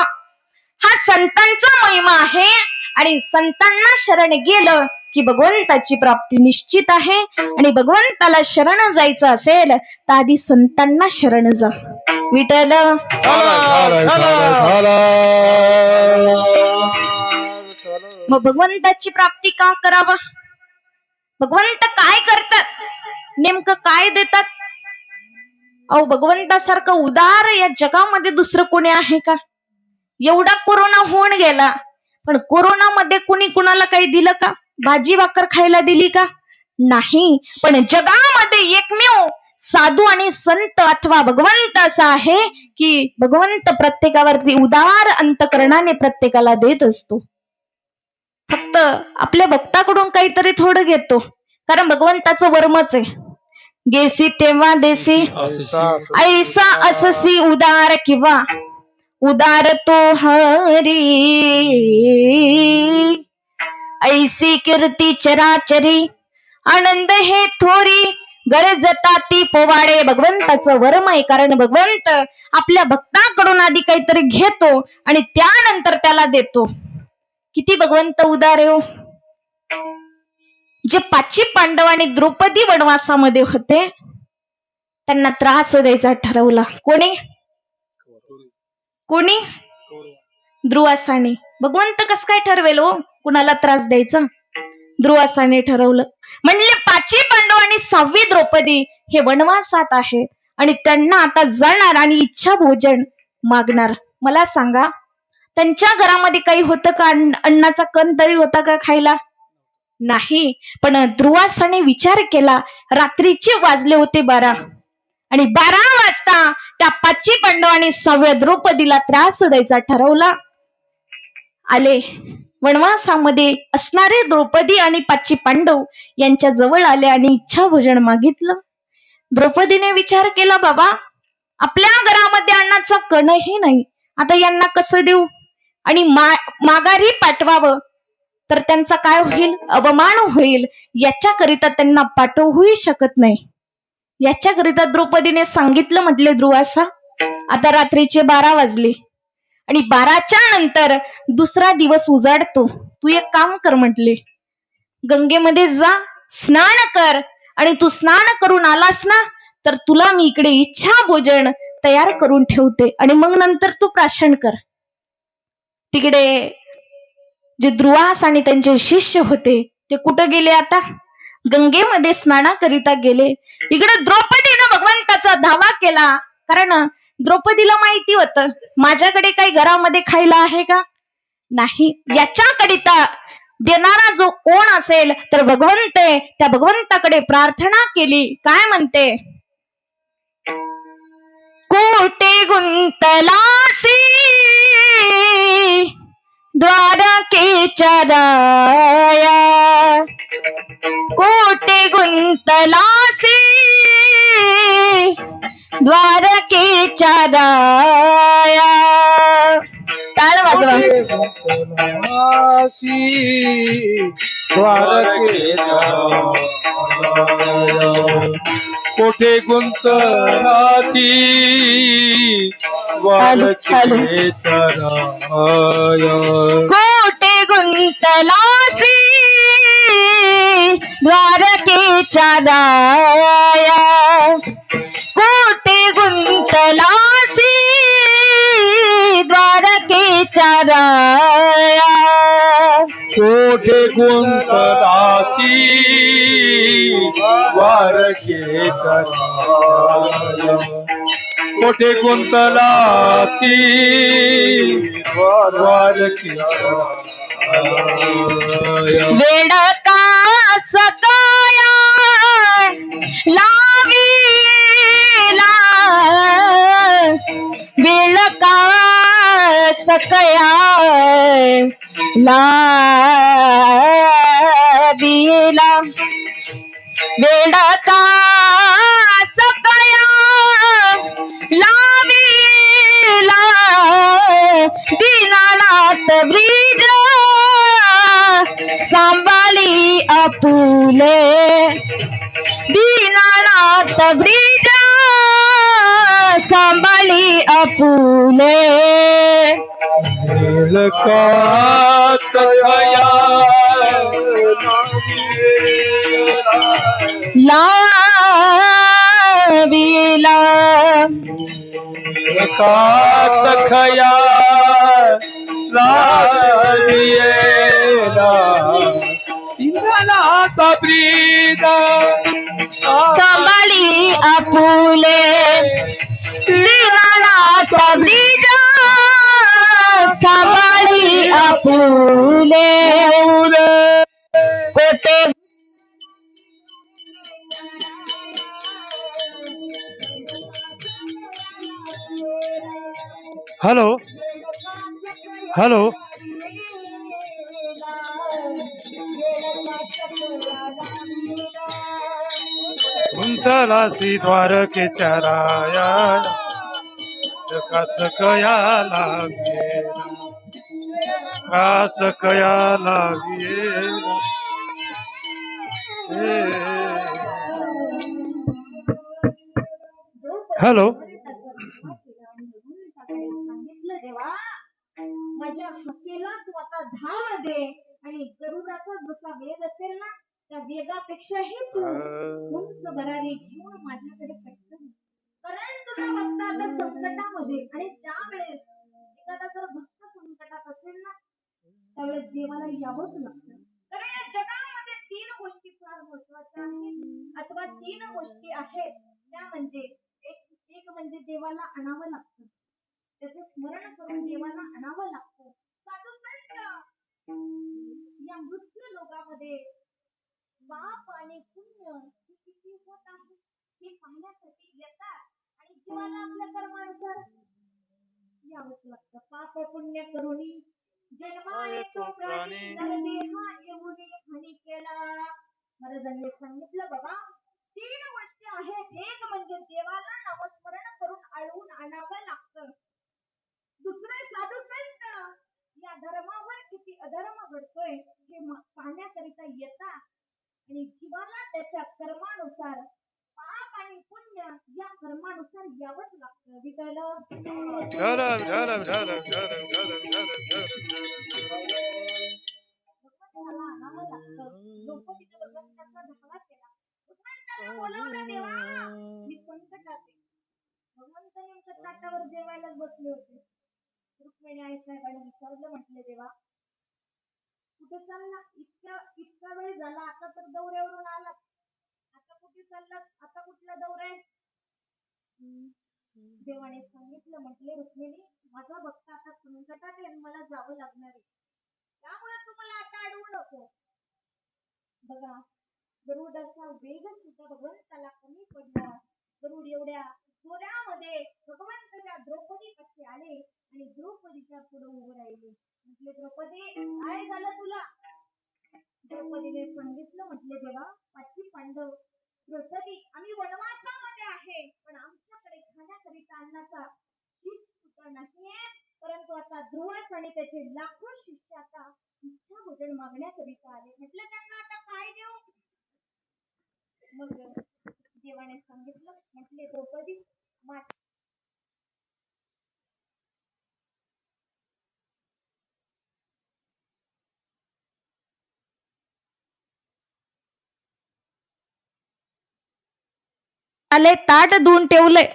हा संतांचा महिमा आहे आणि संतांना शरण गेलं की भगवंताची प्राप्ती निश्चित आहे. आणि भगवंताला शरण जायचं असेल तर आधी संतांना शरण जा. विठ्ठल मग भगवंताची प्राप्ती का करावं? भगवंत काय करतात? नेमकं काय देतात? अहो भगवंतासारखं उदार या जगामध्ये दुसरं कोणी आहे का? एवढा कोरोना होऊन गेला पण कोरोनामध्ये कुणी कुणाला काही दिलं का? भाजी भाकर खायला दिली का? नाही. पण जगामध्ये एकमेव साधू आणि संत अथवा भगवंत असा आहे की भगवंत प्रत्येकावरती उदार अंतकरणाने प्रत्येकाला देत असतो. फक्त आपल्या भक्ताकडून काहीतरी थोडं घेतो, कारण भगवंताचं वर्मच आहे. गेसी तेव्हा देसी ऐसा अससी उदार किंवा उदार तो हरी ऐसी कीर्ती चराचरी आनंद हे थोरी गरजता ती पोवाडे. भगवंताचं वर्म आहे, कारण भगवंत आपल्या भक्ताकडून आधी काहीतरी घेतो आणि त्यानंतर त्याला देतो. किती भगवंत उदार आहे हो. जे 5 पांडव आणि द्रौपदी वनवासामध्ये होते त्यांना त्रास द्यायचा ठरवला. कोणी? दुर्वासाने. भगवंत कस काय ठरवेल हो कुणाला त्रास द्यायचा? दुर्वासाने ठरवलं. म्हणले 5 पांडव आणि 6वी द्रौपदी हे वनवासात आहेत आणि त्यांना आता जाणार आणि इच्छा भोजन मागणार. मला सांगा त्यांच्या घरामध्ये काही होतं का? अन्नाचा कण तरी होता का खायला? नाही. पण दुर्वासाने विचार केला. रात्रीचे वाजले होते 12 आणि 12 वाजता त्या 5 पांडव आणि 6व्या द्रौपदीला त्रास द्यायचा ठरवला. आले वनवासामध्ये असणारे द्रौपदी आणि 5 पांडव यांच्या जवळ आले आणि इच्छा भोजन मागितलं. द्रौपदीने विचार केला, बाबा आपल्या घरामध्ये अन्नाचा कणही नाही, आता यांना कसं देऊ आणि माघारी पाठवावं तर त्यांचा काय होईल? अवमान होईल. याच्याकरिता त्यांना पाठवूही शकत नाही. याच्याकरिता द्रौपदीने सांगितलं, म्हटले दुर्वासा आता रात्रीचे 12 वाजले आणि 12च्या नंतर दुसरा दिवस उजाडतो. तू एक काम कर, म्हटले गंगेमध्ये जा, स्नान कर आणि तू स्नान करून आलास ना तर तुला मी इकडे इच्छा भोजन तयार करून ठेवते आणि मग नंतर तू प्राशन कर. तिकडे जे दुर्वास आणि त्यांचे शिष्य होते ते कुठं गेले? आता गंगेमध्ये स्नानाकरिता गेले. इकडे द्रौपदीनं भगवंताचा धावा केला, कारण द्रौपदीला माहिती होतं माझ्याकडे काही घरामध्ये खायला आहे का? नाही. याच्याकरिता देणारा जो कोण असेल तर भगवंत, त्या भगवंताकडे प्रार्थना केली. काय म्हणते? कोटे गुंतलासी द्वारकेच्या राया, कोटे गुंतलासी द्वारकेच्या राया. टाळ वाजवा. कोठे गुंतलासी द्वारकेच्या राया, कोटे गुंतलासी द्वारकेच्या राया, कोटे गुंतलासी द्वारकेच्या राया, कोठे गुंतलासी द्वारकेच्या राया, कोठे गुंतलासी द्वारकेच्या राया. वेडका सकाया लावीला, वेडका सकया लावीला, वेडका सकया लावीला, दीनानाथ ब्रिज सांभाळी आपुले, दीनानाथ ब्रिज सांभाळी आपुले. लावीला, सखया लाविला, दीनानाथ ब्रिज सांभाळी आपुले, दीनानाथ ब्रिज सांभाळी आपुले. कोटे हॅलो हॅलो, गुंतलासी द्वारकेच्या राया, कासकया लाविला, कासकया लाविला. हॅलो. सांगितलं देवा, माझ्या हकेला तू आता धाव दे आणि गरुडाचा जसा वेग असेल ना त्या वेगापेक्षाही तू उंच भरारी घेऊन माझ्याकडे पटकन, कारण तुझा भक्त आता संकटामध्ये, आणि ज्या वेळेस एखादा जर भक्त संकटात असेल ना त्यावेळेस देवाला यावंच लागतं. कारण या जगामध्ये 3 गोष्टी फार महत्वाच्या आहेत, अथवा 3 गोष्टी आहेत त्या म्हणजे एक म्हणजे देवाला आणावं लागतं, त्याचं स्मरण करून देवाला आणावं लागतं. साधू संत या मृत्यू लोकामध्ये पाप आणि पुण्य किती होत आहे हे पाहण्यासाठी येतात आणि जीवाला आपल्या कर्मानुसार यावंच लागतं. पाप पुण्य करुणी जन्मा येतो प्राणी, नर देहा येऊनी हानी केला. महाराजांनी सांगितलं बाबा 3 गोष्टी आहेत. एक म्हणजे देवाला नामस्मरण करून आळवून आणावं लागतं. दुसरे साधू संत या धर्मावर किती अधर्म घडतोय हे पाहण्याकरिता येतात आणि जीवाला त्याच्या कर्मानुसार पाप आणि पुण्य या कर्मानुसार यावंच लागतं. विठ्ठल आणावं लागतं. द्रौपदीने भगवंताचा धावा केला. भगवंताला बोलावलं, देवा मी संकटात आहे, भगवंत नेमकं ताटावर जेवायलाच बसले होते. रुक्मिणी आई साहेबांनी विचारलं, म्हटले देवा कुठे चालला? इतका वेळ झाला, आता तर दौऱ्यावरून आलात, आता कुठे चाललात? आता कुठला दौरा आहे? देवाने सांगितलं, म्हटले रुक्मिणी माझा भक्त आता संकटात आहे, मला जावं लागणार आहे, त्यामुळे तुम्हाला आता अडवू नको. बघा गरुडाचा वेग सुद्धा भगवंताला कमी पडला. गरुड एवढ्या जोरामध्ये भगवंताच्या द्रौपदी कसे आले आणि द्रौपदीच्या पुढे उभे राहिले. म्हटले द्रौपदी काय झालं तुला? द्रौपदीने सांगितलं, म्हटले देवा पाची पांडव द्रौपदी आम्ही वनवासामध्ये आहे, पण आमच्याकडे खाण्याकरिता अन्नाचा शीत सुद्धा नाहीये, परंतु आता ध्रुवास आणि त्याचे लाखो शिष्य आता इच्छा भोजन मागण्याकरिता आले. म्हटलं त्यांना आता काय देऊ? मग देवाने सांगितलं, म्हटले द्रौपदी आले ताट धुवून ठेवलंय,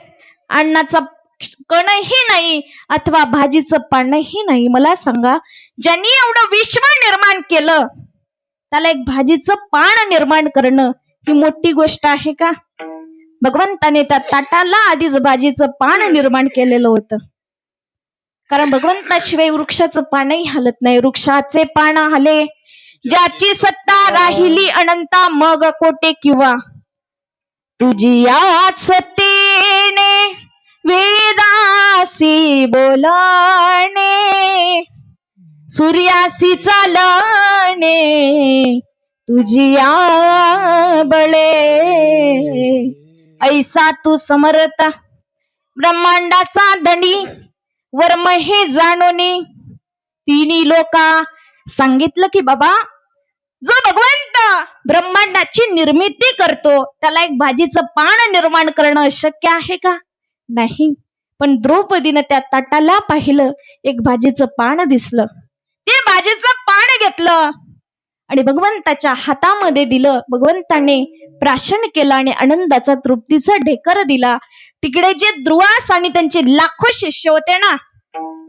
अन्नाचा कणही नाही अथवा भाजीचं पानही नाही. मला सांगा ज्यांनी एवढं विश्व निर्माण केलं त्याला एक भाजीचं पान निर्माण करणं ही मोठी गोष्ट आहे का? भगवंताने त्या ताटाला आधीच भाजीचं पान निर्माण केलेलं होतं, कारण भगवंताशिवाय वृक्षाचं पानही हलत नाही. वृक्षाचे पान हले ज्याची सत्ता राहिली अनंता, मग कोटे किंवा तुझी या सत्तेने वेदासी बोलाने, सूर्यासी चालणे तुझी या बळे, ऐसा तू समर्थ ब्रह्मांडाचा धनी, वर्म हे जाणोनी तिन्ही लोका. सांगितलं की बाबा जो भगवंत ब्रह्मांडाची निर्मिती करतो त्याला एक भाजीचं पान निर्माण करणं शक्य आहे का? नाही. पण द्रौपदीनं त्या ताटाला पाहिलं, एक भाजीचं पान दिसलं, ते भाजीचं पान घेतलं आणि भगवंताच्या हातामध्ये दिलं. भगवंताने प्राशन केलं आणि आनंदाचा तृप्तीचा ढेकर दिला. तिकडे जे द्रुवास आणि त्यांचे लाखो शिष्य होते ना,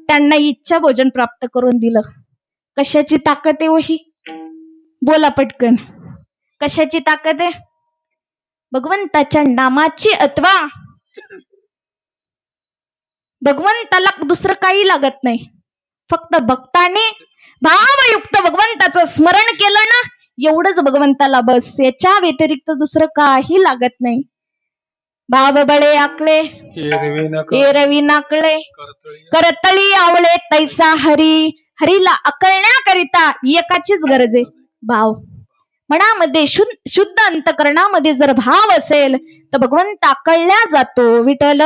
त्यांना इच्छा भोजन प्राप्त करून दिलं. कशाची ताकद आहे वही? बोला पटकन, कशाची ताकद आहे? भगवंताच्या नामाची. अथवा भगवंताला दुसरं काही लागत नाही, फक्त भक्ताने भावयुक्त भगवंताचं स्मरण केलं ना, एवढंच भगवंताला बस, याच्या व्यतिरिक्त दुसरं काही लागत नाही. भाव बळे आकले एरवी नाकळे, करतळी आवळे तैसा हरी. हरीला अकळण्याकरिता एकाचीच गरज आहे, भाव. मनामध्ये शुद्ध अंतकरणामध्ये जर भाव असेल तर भगवंत आकळल्या जातो. विठ्ठल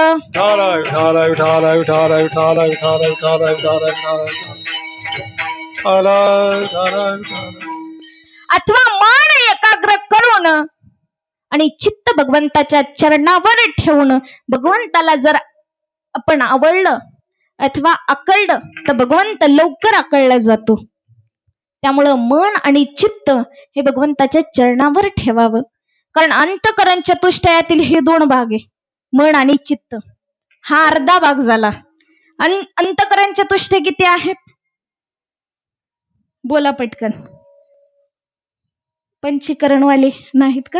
अथवा मन एकाग्र करून आणि चित्त भगवंताच्या चरणावर ठेवून भगवंताला जर आपण आवडलं अथवा आकळलं तर भगवंत लवकर आकळला जातो. त्यामुळं मन आणि चित्त हे भगवंताच्या चरणावर ठेवावं, कारण अंतकरण चतुष्टयातील हे दोन भाग आहे, मन आणि चित्त. हा अर्धा भाग झाला. अंतकरण चतुष्टय किती आहेत? बोला पटकन. पंचीकरणवाले नाहीत का?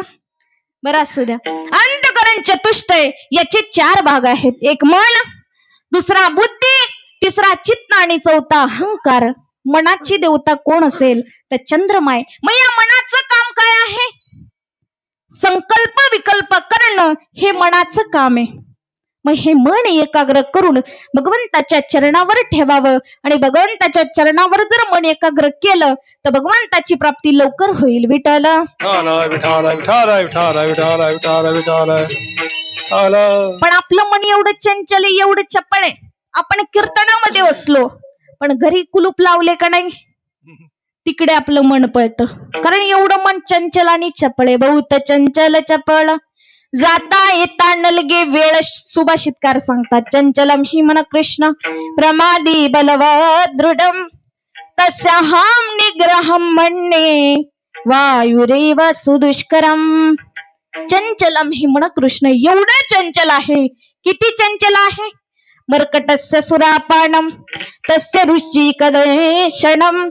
बरं असू द्या. अंतकरण चतुष्टय याचे 4 भाग आहेत. एक मन, दुसरा बुद्धी, तिसरा चित्त आणि चौथा अहंकार. मनाची देवता कोण असेल तर चंद्रमाय. मग या मनाचं काम काय आहे? संकल्प विकल्प करणं हे मनाचं काम आहे. मग हे मन एकाग्र करून भगवंताच्या चरणावर ठेवावं आणि भगवंताच्या चरणावर जर मन एकाग्र केलं तर भगवंताची प्राप्ती लवकर होईल. विठ्ठल पण आपलं मन एवढं चंचल आहे, एवढं चपळ आहे. आपण कीर्तनामध्ये बसलो पण घरी कुलूप लावले का नाही, तिकडे आपलं मन पळतं, कारण एवढं मन चंचल आणि चपळ आहे. बहुत चंचल चपळ जाता येता नलगे वेळ. सुभाषितकार सांगतात, चंचलम हि मन कृष्ण प्रमादी बलवत दृढम तस्याहम निग्रहम म्हणणे वायुरेव सुदुष्करम. चंचलम हि मन कृष्ण एवढं चंचल आहे किती चंचल आहे. मर्कटस्य सुरापानम तस्य रुची कदशनम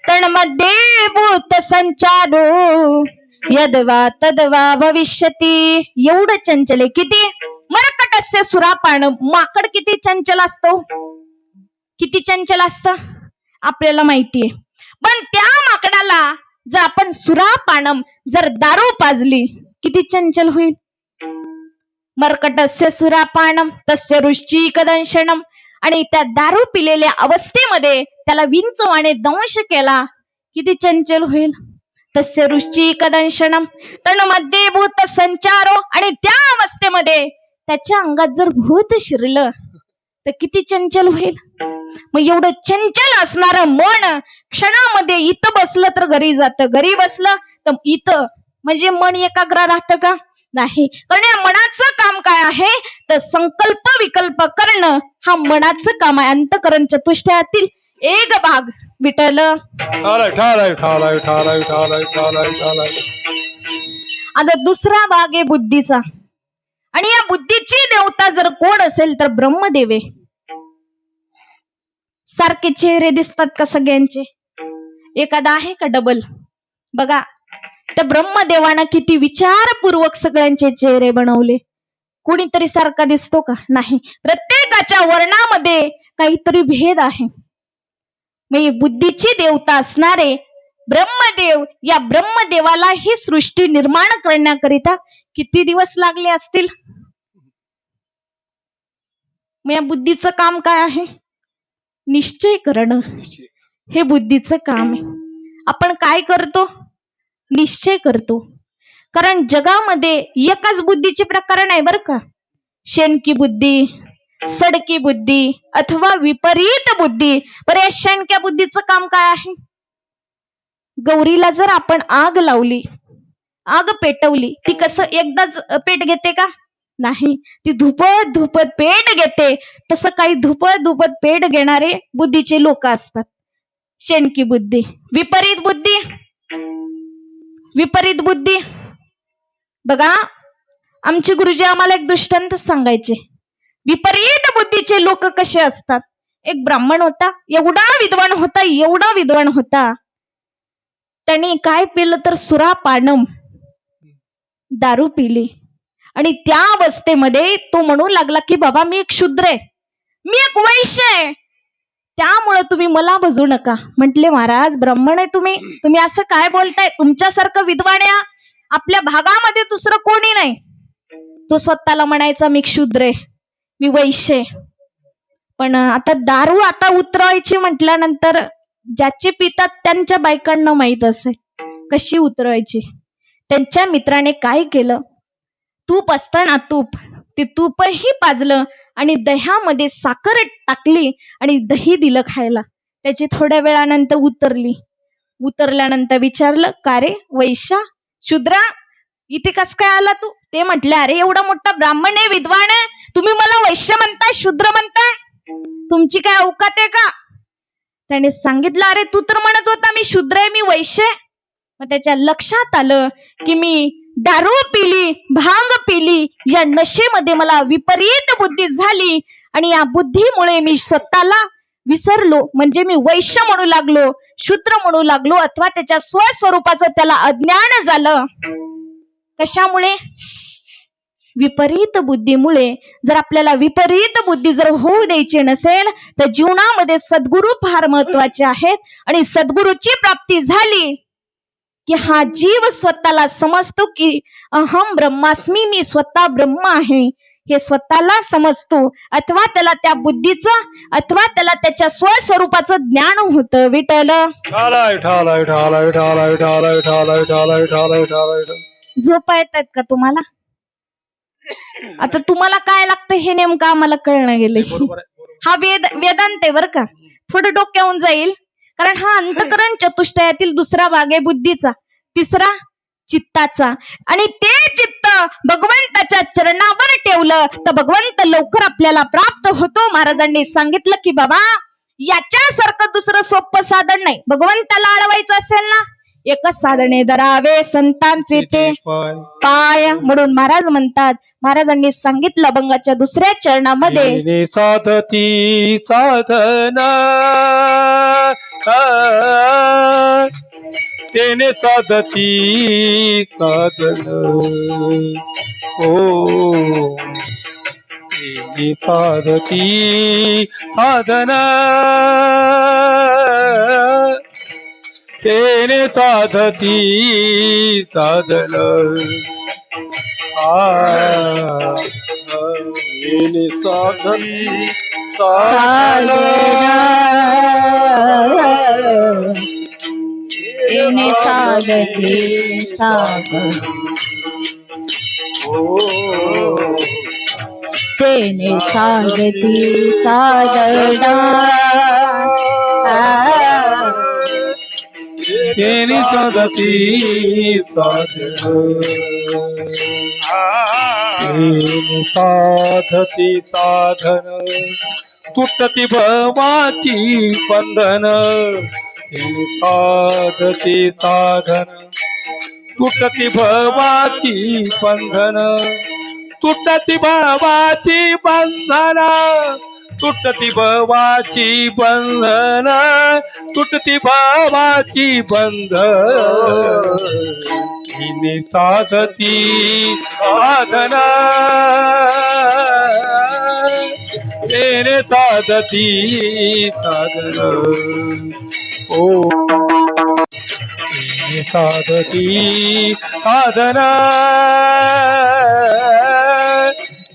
तन्मध्ये भूत संचारो यदवा तदवा भविष्यती. एवढं चंचल आहे. किती? मर्कटस्य सुरापानम. माकड किती चंचल असतो, किती चंचल असतं आपल्याला माहितीये. पण त्या माकडाला जर आपण सुरापानम जर दारू पाजली किती चंचल होईल. मर्कटस्य सुरापानम तस्य रुची कदंशनम. आणि त्या दारू पिलेल्या अवस्थेमध्ये त्याला विंचवाने दंश केला किती चंचल होईल. तस्य रुची कदंशनम तन्मध्ये भूत संचारो. आणि त्या अवस्थेमध्ये त्याच्या अंगात जर भूत शिरलं तर किती चंचल होईल. मग एवढं चंचल असणारं मन क्षणामध्ये इथं बसलं तर घरी जातं, घरी बसलं तर इथं. म्हणजे मन एकाग्र राहतं का? नाही. कारण या मनाचं काम काय आहे तर संकल्प विकल्प करणं हा मनाचं काम आहे. अंतःकरण चतुष्टयातील एक भाग. विठ्ठल आता दुसरा भाग आहे बुद्धीचा. आणि या बुद्धीची देवता जर कोण असेल तर ब्रह्मदेव आहे. सारखे चेहरे दिसतात का सगळ्यांचे? एखादा आहे का डबल? बघा त्या ब्रह्मदेवानं किती विचारपूर्वक सगळ्यांचे चेहरे बनवले. कुणीतरी सारखा दिसतो का? नाही. प्रत्येकाच्या वर्णामध्ये काहीतरी भेद आहे. मग बुद्धीची देवता असणारे ब्रह्मदेव, या ब्रह्मदेवाला ही सृष्टी निर्माण करण्याकरिता किती दिवस लागले असतील. मग या बुद्धीचं काम काय आहे? निश्चय करणं. हे बुद्धीचं काम आहे. आपण काय करतो? निश्चय करतो. कारण जगामध्ये एकाच बुद्धीचे प्रकार नाही बरं का. शेणकी बुद्धी, सडकी बुद्धी अथवा विपरीत बुद्धी. बरं, या शेणक्या बुद्धीचं काम काय आहे? गौरीला जर आपण आग लावली, आग पेटवली, ती कसं एकदाच पेट घेते का? नाही. ती धुपत धुपत पेट घेते. तसं काही धुपत धुपत पेट घेणारे बुद्धीचे लोक असतात. शेणकी बुद्धी. विपरीत बुद्धी, विपरीत बुद्धी. बघा आमचे गुरुजी आम्हाला एक दृष्टांत सांगायचे. विपरीत बुद्धीचे लोक कसे असतात. एक ब्राह्मण होता, एवढा विद्वान होता, एवढा विद्वान होता. त्याने काय पिलं तर सुरापानम, दारू पिली. आणि त्या अवस्थेमध्ये तो म्हणू लागला की बाबा मी एक शूद्र आहे, मी एक वैश्य आहे, त्यामुळे तुम्ही मला भजू नका. म्हटले महाराज ब्राह्मण आहे तुम्ही असं काय बोलताय? तुमच्यासारखं विद्वान आहे आपल्या भागामध्ये दुसरं कोणी नाही. तो स्वतःला म्हणायचा मी शूद्र आहे, मी वैश्य आहे. पण आता दारू आता उतरवायची म्हटल्यानंतर ज्याचे पितात त्यांच्या बायकांना माहित असेल कशी उतरवायची. त्यांच्या मित्राने काय केलं, तूप असतं ना तूप, ते तूपही पाजलं आणि दह्यामध्ये साखर टाकली आणि दही दिलं खायला. त्याची थोड्या वेळानंतर उतरली. उतरल्यानंतर विचारलं का रे वैश्या शूद्रा इथे कस काय आला तू? ते म्हटले अरे एवढा मोठा ब्राह्मण आहे, विद्वान आहे, तुम्ही मला वैश्य म्हणताय, शूद्र म्हणताय, तुमची काय औकात आहे का? त्याने सांगितलं अरे तू तर म्हणत होता मी शूद्र आहे, मी वैश्य. मग त्याच्या लक्षात आलं की मी दारू पिली, भांग पिली, या नशेमध्ये मला विपरीत बुद्धी झाली आणि या बुद्धीमुळे मी स्वतःला विसरलो. म्हणजे मी वैश्य म्हणू लागलो, शूद्र म्हणू लागलो, अथवा त्याच्या स्वस्वरूपाचं त्याला अज्ञान झालं. कशामुळे? विपरीत बुद्धीमुळे. जर आपल्याला विपरीत बुद्धी जर होऊ द्यायची नसेल तर जीवनामध्ये सद्गुरू फार महत्वाचे आहेत. आणि सद्गुरूची प्राप्ती झाली की हा जीव स्वतःला समजतो की अहम ब्रह्मास्मी, मी स्वतः ब्रह्म आहे, हे स्वतःला समजतो. अथवा त्याला त्या बुद्धीचं अथवा त्याला त्याच्या स्वस्वरूपाचं ज्ञान होतं. विठ्ठल झोपा येतात का तुम्हाला? आता तुम्हाला काय लागतं हे नेमकं आम्हाला कळणं गेले. हा वेदांत आहे बरं का, थोडं डोक्यावून जाईल. कारण हा अंतःकरण चतुष्टयातील दुसरा भाग आहे बुद्धीचा, तिसरा चित्ताचा. आणि ते चित्त भगवंताच्या चरणावर ठेवलं तर भगवंत लवकर आपल्याला प्राप्त होतो. महाराजांनी सांगितलं की बाबा याच्यासारखं दुसरं सोपं साधन नाही. भगवंताला अडवायचं असेल ना, एकच साधने धरावे संतांचे ते पाय म्हणून महाराज म्हणतात. महाराजांनी सांगितलं अभंगाच्या दुसऱ्या चरणामध्ये साधती साधना तेने साधती साधन ओ तेने साधती साधना तेने साधती साधन तेने साधती साधन तेने साधती साधन तेने साधती साधना तेने साधती साधन तेने साधती साधन तुटती भवाची बंधन तेने साधती साधन तुटती भवाची बंधन तुटती भवाची बंधन तुटती भवाची बंधन तुटती भवाची बंधन तिने साधती साधना तेने साधती साधन ओ तेने साधती साधना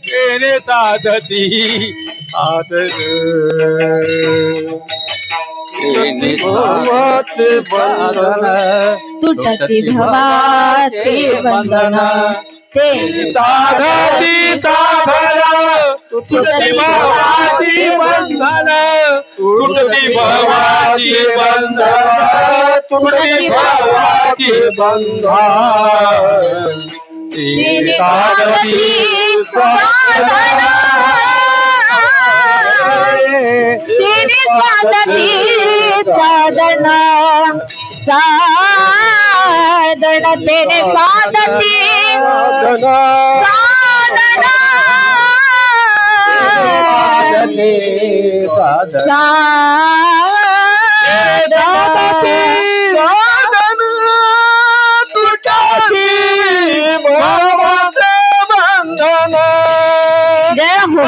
तेने साधती साधन तेने भवाचे बंधन तुटती भवाची बंधन तेने साधती साधन तुटती भवाची बंधन तुटती भवाची बंधन तुटती भवाची बंधन तेने साधती साधना तेने साधती साधना साधन तेने साधती साधना जय हो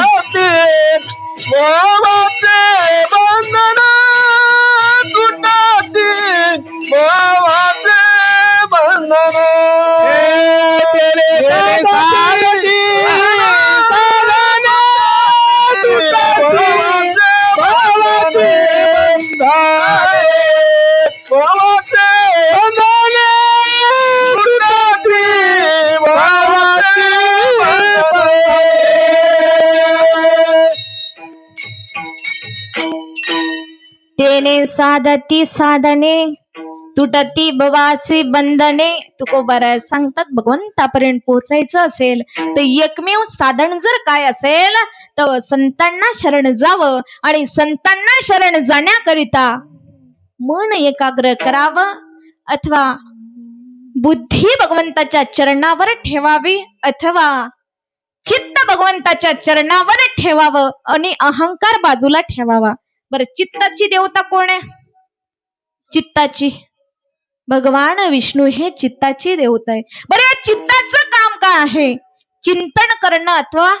तेने साधती साधने तुटती भवाची बंधने. तुकोबाराय सांगतात भगवंतापर्यंत पोहोचायचं असेल तर एकमेव साधन जर काय असेल तर संतांना शरण जावं आणि संतांना शरण जाण्याकरिता मन एकाग्र करावं अथवा बुद्धी भगवंताच्या चरणावर ठेवावी अथवा चित्त भगवंताच्या चरणावर ठेवावं आणि अहंकार बाजूला ठेवावा. बरं, चित्ताची देवता कोण आहे? चित्ताची भगवान विष्णू हे चित्ताची देवता आहे. बरं, या चित्ताचं काम काय आहे? चिंतन करणं अथवा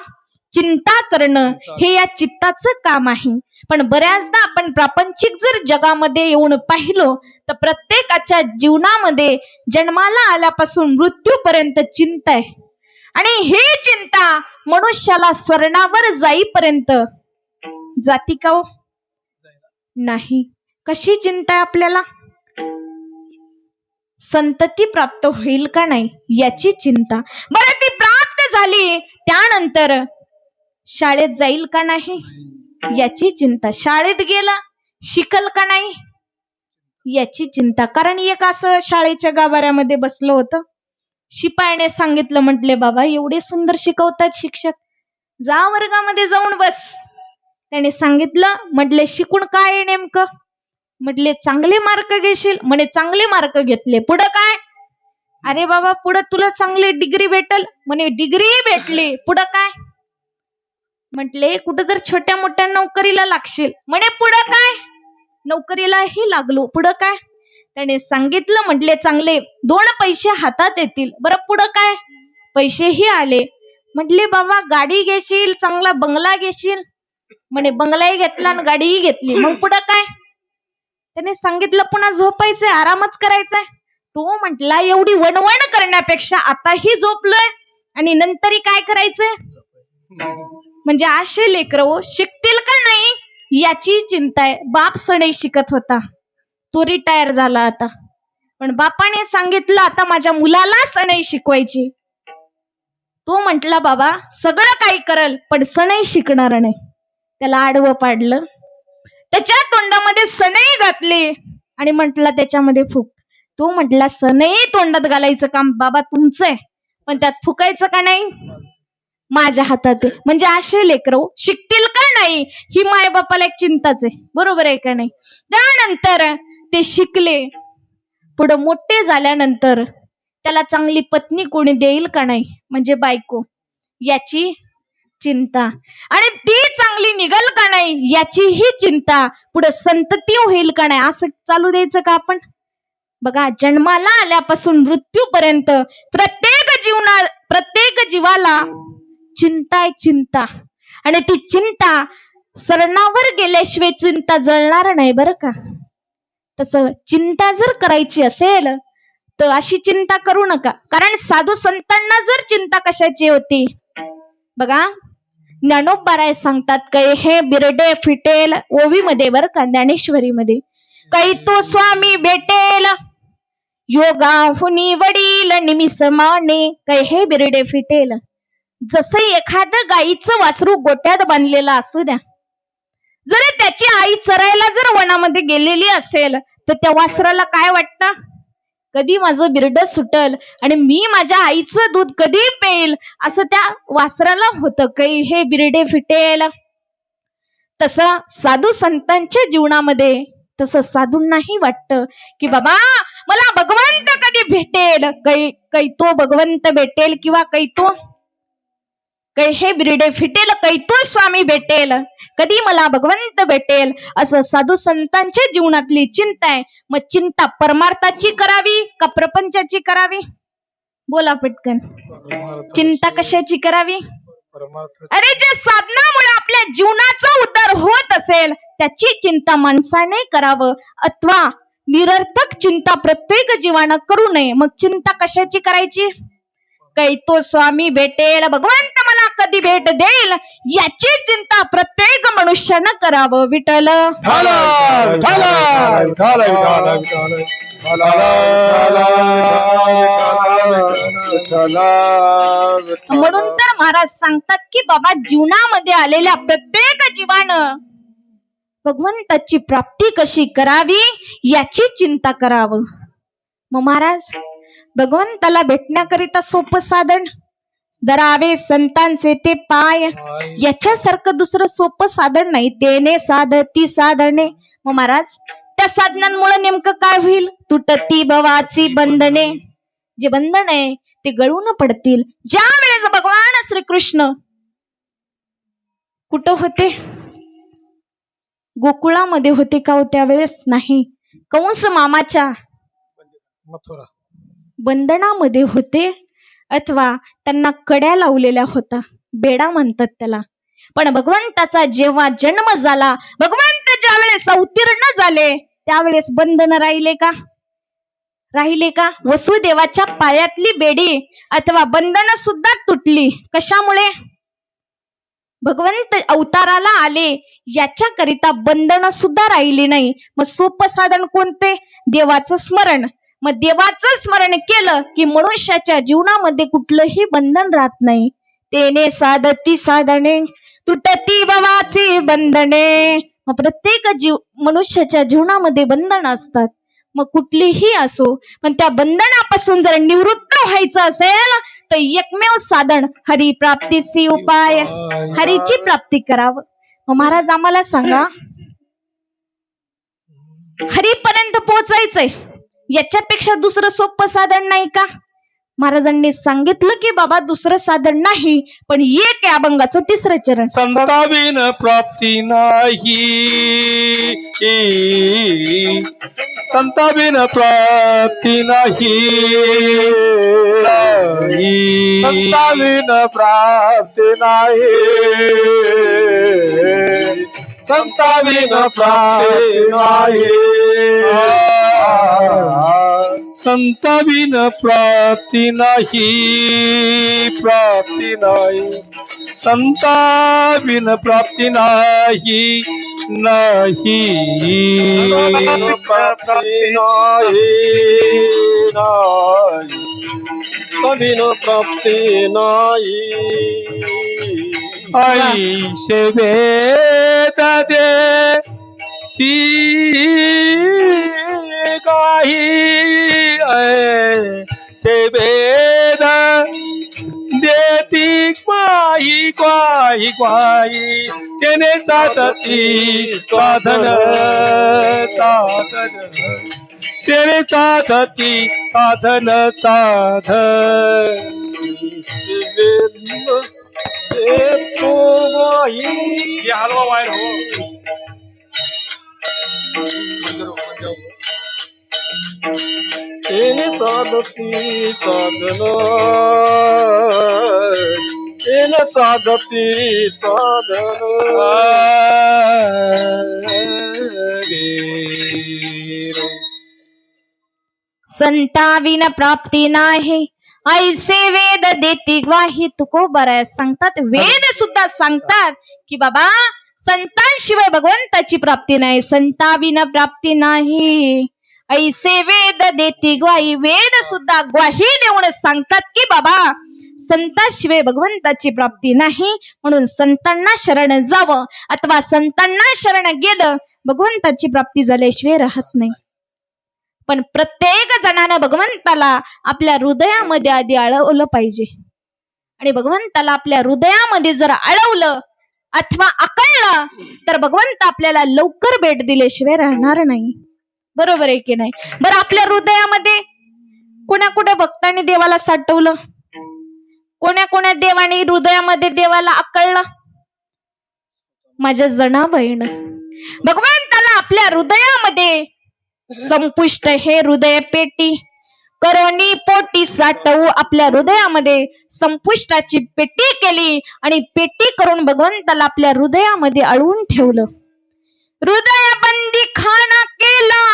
चिंता करणं हे या चित्ताचं काम आहे. पण बऱ्याचदा आपण प्रापंचिक जर जगामध्ये येऊन पाहिलो तर प्रत्येकाच्या जीवनामध्ये जन्माला आल्यापासून मृत्यूपर्यंत चिंता आहे आणि ही चिंता मनुष्याला स्वर्णावर जाईपर्यंत जाती का हो? नाही. कशी चिंता आहे आपल्याला? संतती प्राप्त होईल का नाही याची चिंता. बरं, ती प्राप्त झाली त्यानंतर शाळेत जाईल का नाही याची चिंता. शाळेत गेला शिकल का नाही याची चिंता. कारण एक असं शाळेच्या गाभाऱ्यामध्ये बसलं होतं. शिपायाने सांगितलं, म्हटले बाबा एवढे सुंदर शिकवतात शिक्षक, जा वर्गामध्ये जाऊन बस. त्याने सांगितलं, म्हटले शिकून काय आहे नेमकं? म्हटले चांगले मार्क घेशील? म्हणे चांगले मार्क घेतले. पुढं काय? अरे बाबा पुढं तुला चांगली डिग्री भेटल. म्हणे डिग्री भेटली. पुढं काय? म्हटले कुठं तर छोट्या मोठ्या नोकरीला लागशील. म्हणे पुढं काय? नोकरीलाही लागलो. पुढं काय? त्याने सांगितलं. म्हटले चांगले 2 पैसे हातात येतील. बरं पुढं काय? पैसेही आले. म्हटले बाबा गाडी घेशील, चांगला बंगला घेशील? म्हणे बंगलाही घेतला आणि गाडीही घेतली. मग पुढं काय? त्याने सांगितलं पुन्हा झोपायचंय, आरामच करायचाय. तो म्हटला एवढी वणवण करण्यापेक्षा आताही झोपलोय आणि नंतरही काय करायचंय? म्हणजे असे लेकरं शिकतील का नाही याची चिंता आहे. बाप सणई शिकत होता, तो रिटायर झाला आता, पण बापाने सांगितलं आता माझ्या मुलाला सणई शिकवायची. तो म्हटला बाबा सगळं काही करल पण सणई शिकणार नाही. त्याला आडवं पाडलं, त्याच्या तोंडामध्ये सणई घातली आणि म्हटला त्याच्यामध्ये फुक. तो म्हटला सणई तोंडात घालायचं काम बाबा तुमचं आहे, पण त्यात फुकायचं का नाही माझ्या हातात आहे. म्हणजे असे लेकरं शिकतील का नाही ही माय बापाला एक चिंताच आहे. बरोबर आहे का नाही? त्यानंतर ते शिकले. पुढे मोठे झाल्यानंतर त्याला चांगली पत्नी कोणी देईल का नाही, म्हणजे बायको, याची चिंता. आणि ती चांगली निघल का नाही याची ही चिंता. पुढे संतती होईल का नाही असं चालू द्यायचं का आपण? बघा जन्माला आल्यापासून मृत्यूपर्यंत प्रत्येक जीवाला चिंता आहे, चिंता. आणि ती चिंता सरणावर गेल्याशिवाय चिंता जळणार नाही बरं का. तसं चिंता जर करायची असेल तर अशी चिंता करू नका. कारण साधू संतांना जर चिंता कशाची होती बघा, ज्ञानोबाराय सांगतात काही हे बिरडे फिटेल ओवीमध्ये बरं का, ज्ञानेश्वरीमध्ये, काही तो स्वामी भेटेल योगाहुनी वडील निमिष माने, काही हे बिरडे फिटेल. जसं एखादं गाईचं वासरू गोट्यात बांधलेलं असू द्या, जर त्याची आई चरायला जर वनामध्ये गेलेली असेल तर त्या वासराला काय वाटतं? कधी माझं बिरड सुटल आणि मी माझ्या आईचं दूध कधी पेल असं त्या वासराला होतं. काही हे बिरडे फिटेल. तसं साधू संतांच्या जीवनामध्ये तसं साधूंनाही वाटतं की बाबा मला भगवंत कधी भेटेल, काही तो भगवंत भेटेल किंवा काही हे बिरडे फिटेल, काही तो स्वामी भेटेल, कधी मला भगवंत भेटेल, असं साधू संतांच्या जीवनातली चिंता आहे. मग चिंता परमार्थाची करावी का प्रपंचाची करावी? बोला पटकन. चिंता कशाची करावी? अरे जे साधनामुळे आपल्या जीवनाचा उद्धार होत असेल त्याची चिंता माणसाने करावं, अथवा निरर्थक चिंता प्रत्येक जीवानं करू नये. मग चिंता कशाची करायची? काही तो स्वामी भेटेल, भगवंत मला कधी भेट देईल याची चिंता प्रत्येक मनुष्यानं करावं. विठ्ठल म्हणून तर महाराज सांगतात की बाबा जीवनामध्ये आलेल्या प्रत्येक जीवानं भगवंताची प्राप्ती कशी करावी याची चिंता करावं. मग महाराज भगवंताला भेटण्याकरिता सोपं साधन, धरावे संतांचे ते पाय, याच्यासारखं दुसरं सोपं साधन नाही. तेने साधती साधने. मग महाराज त्या साधनांमुळे नेमकं काय होईल? तुटती भवाची बंधने. जे बंधन आहे ते गळून पडतील. ज्या वेळेस भगवान श्रीकृष्ण कुठं होते? गोकुळामध्ये होते का हो त्यावेळेस? नाही, कंस मामाच्या बंधनामध्ये होते, अथवा त्यांना कड्या लावलेल्या होता, बेडा म्हणतात त्याला. पण भगवंताचा जेव्हा जन्म झाला, भगवंत ज्या वेळेस अवतीर्ण झाले त्यावेळेस बंधन राहिले का? राहिले का? वसुदेवाच्या पायातली बेडी अथवा बंधन सुद्धा तुटली. कशामुळे? भगवंत अवताराला आले याच्याकरिता बंधन सुद्धा राहिली नाही. मग सोपं साधन कोणते? देवाचं स्मरण. मग देवाचं स्मरण केलं की मनुष्याच्या जीवनामध्ये कुठलंही बंधन राहत नाही. तेने साधती साधने तुटती भवाची बंधने. मग प्रत्येक मनुष्याच्या जीवनामध्ये बंधन असतात, मग कुठलीही असो. पण त्या बंधनापासून जर निवृत्त व्हायचं असेल तर एकमेव साधन हरिप्राप्तीची उपाय, हरीची प्राप्ती करावं. मग महाराज आम्हाला सांगा, हरीपर्यंत पोहोचायचंय, याच्यापेक्षा दुसरं सोपं साधन नाही का? महाराजांनी सांगितलं की बाबा दुसरं साधन नाही, पण एक आहे अभंगाचं तिसरं चरण. संताविन प्राप्ती नाही, संताविन प्राप्ती नाही, संताविन प्राप्ती नाही, संताविन प्राप्ती नाही, संताविन प्राप्ती नाही, प्राप्ती नाही, संताविन प्राप्ती नाही, नाही प्राप्ती नाही, संताविन प्राप्ती नाही. ऐसे वेद दे ती काही, ऐसे वेद देती ग्वाही, ग्वाही, ग्वाही, तेने साधती साधन, साधन, तेने साधती साधन, साधन. देतो ग्वाही, ये हलवा वायर हो. तेने साधती साधन, तेने साधती साधन. संताविन प्राप्ती नाही, ऐसे वेद देती ग्वाही. तुकोबाराय सांगतात, वेद सुद्धा सांगतात की बाबा संतांशिवाय भगवंताची प्राप्ती नाही, संताविन प्राप्ती नाही, ऐसे वेद देती ग्वाही. वेद सुद्धा ग्वाही देऊन सांगतात की बाबा संताशिवाय भगवंताची प्राप्ती नाही, म्हणून संतांना शरण जावं, अथवा संतांना शरण गेलं भगवंताची प्राप्ती झाल्याशिवाय राहत नाही. पण प्रत्येक जणानं भगवंताला आपल्या हृदयामध्ये आधी अळवलं पाहिजे, आणि भगवंताला आपल्या हृदयामध्ये जर अळवलं अथवा आकळलं तर भगवंत आपल्याला लवकर भेट दिल्याशिवाय राहणार नाही. बरोबर आहे की नाही? बरं, आपल्या हृदयामध्ये कोण्या कोण्या भक्तांनी देवाला साठवलं, कोण्या कोण्या देवाने हृदयामध्ये देवाला आकळलं? माझ्या जनाबाईन भगवंताला आपल्या हृदयामध्ये संपुष्ट हे हृदय पेटी करोनी पोटी साठवू, आपल्या हृदयामध्ये संपुष्टाची पेटी केली आणि पेटी करून भगवंताला आपल्या हृदयामध्ये अळवून ठेवलं. हृदय बंदी खाना केला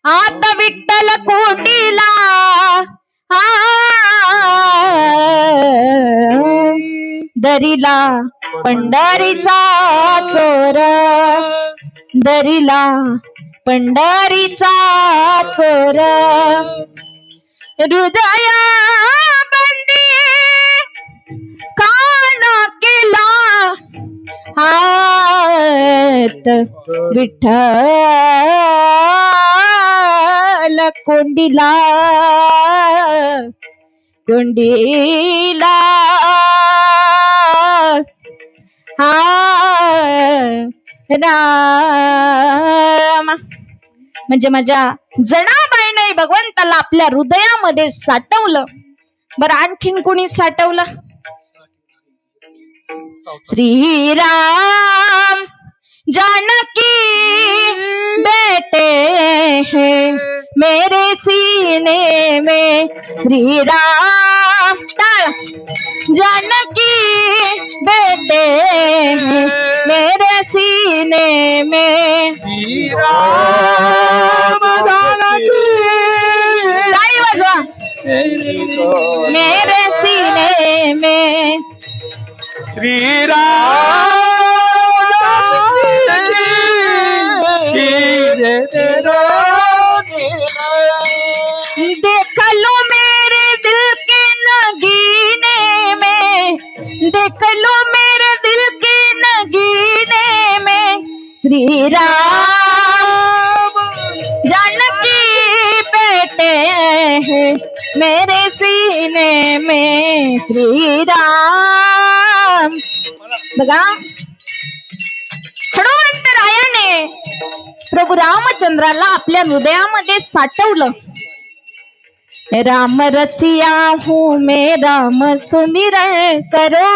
आता विठ्ठल कोंडीला, दरीला पंढरीचा चोर, दरीला पंढरीचा चोर, हृदया बंदी खाना केला हात विठ्ठल कोंडीला, कोंडीला हा राम. म्हणजे माझ्या जनाबाईने भगवंताला आपल्या हृदयामध्ये साठवलं. बरं, आणखीन कोणी साठवलं? श्रीराम जानकी बेटे हैं मेरे सीने में, श्रीराम जानकी बेटे हैं मेरे सीने में, श्रीराम जानकी मेरे सीने में, श्रीराम देख लो मेरे दिल के नगीने में, देख लो मेरे दिल के नगीने में, श्रीराम जानकी बेटे हैं मेरे सीने में, श्रीराम. बघा, हनुमंतरायाने प्रभू रामचंद्राला आपल्या हृदयामध्ये साठवलं. राम रसिया हूँ मैं राम सुमिरन करो,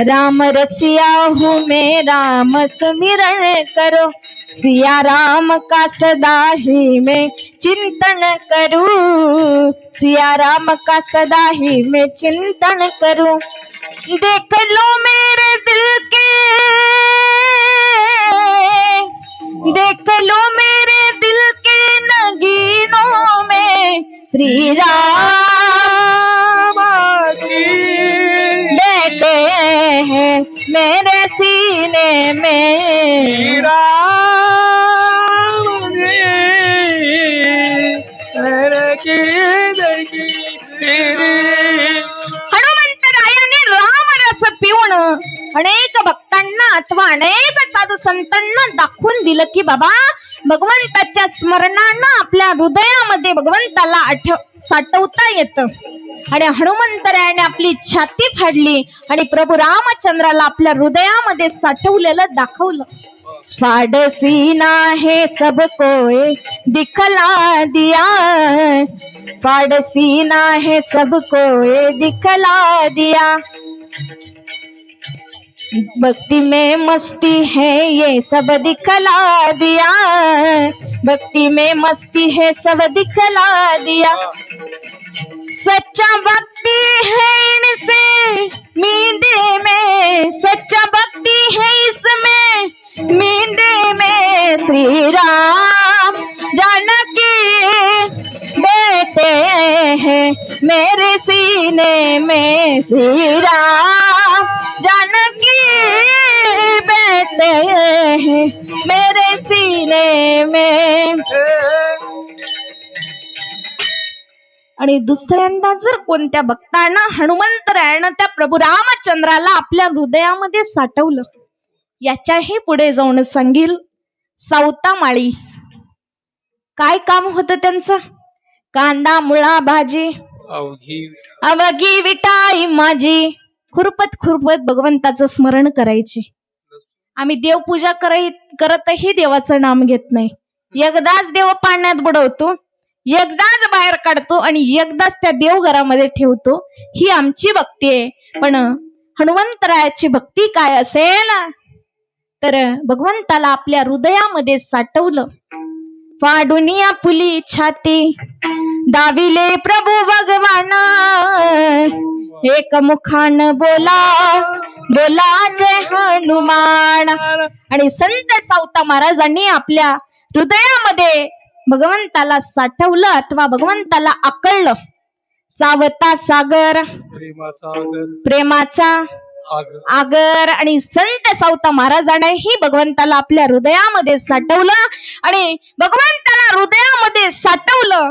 राम रसिया हूँ मैं राम सुमिरन करो, सिया राम का सदा ही मैं चिंतन करूं, सिया राम का सदा ही मैं चिंतन करूं. देख लो मेरे दिल के, देख लो मेरे दिल के नगीनों में श्री राम बैठे हैं मेरे सीने में. श्री राम हनुमंतरायाने राम रस पिऊन अनेक भक्तांना अथवा अनेक साधू संतांना दाखवून दिलं की बाबा भगवंताच्या स्मरणानं आपल्या हृदयामध्ये भगवंताला साठवता येतं. आणि हनुमंतरायाने आपली छाती फाडली आणि प्रभू रामचंद्राला आपल्या हृदयामध्ये साठवलेलं दाखवलं. फाड़ सीना है सबको दिखला दिया, फाड़ सीना है सबको दिखला दिया, भक्ति में मस्ती है ये सब दिखला दिया, भक्ति में मस्ती है सब दिखला दिया. सच्चा भक्ति है इनसे मींदे में, सच्चा भक्ति है इसमें मींदे में, श्री राम जानकी बैठे हैं मेरे सीने में, श्री राम जानकी बैठे हैं मेरे सीने में. आणि दुसऱ्यांदा जर कोणत्या भक्तांना हनुमंतरायानं त्या प्रभू रामचंद्राला आपल्या हृदयामध्ये साठवलं, याच्याही पुढे जाऊन सांगील सावतामाळी काय काम होतं त्यांचं. कांदा मुळा भाजी अवघी विटाई माझी, खुरपत खुरपत भगवंताचं स्मरण करायचे. आम्ही देवपूजा करतही देवाचं नाम घेत नाही. एकदाच देव पाण्यात बुडवतो, एकदाच बाहेर काढतो आणि एकदाच त्या देवघरामध्ये ठेवतो. ही आमची भक्ती आहे. पण हनुमंतरायाची भक्ती काय असेल तर भगवंताला आपल्या हृदयामध्ये साठवलं. फाडुनिया पुली छाती दाविले प्रभू भगवान, एक मुखान बोला बोला जय हनुमान. आणि संत सावता महाराजांनी आपल्या हृदयामध्ये भगवंताला साठवलं अथवा भगवंताला आकळलं. सावता सागर प्रेमाचा आगर. आणि संत सावता महाराजांनीही भगवंताला आपल्या हृदयामध्ये साठवलं. आणि भगवंताला हृदयामध्ये साठवलं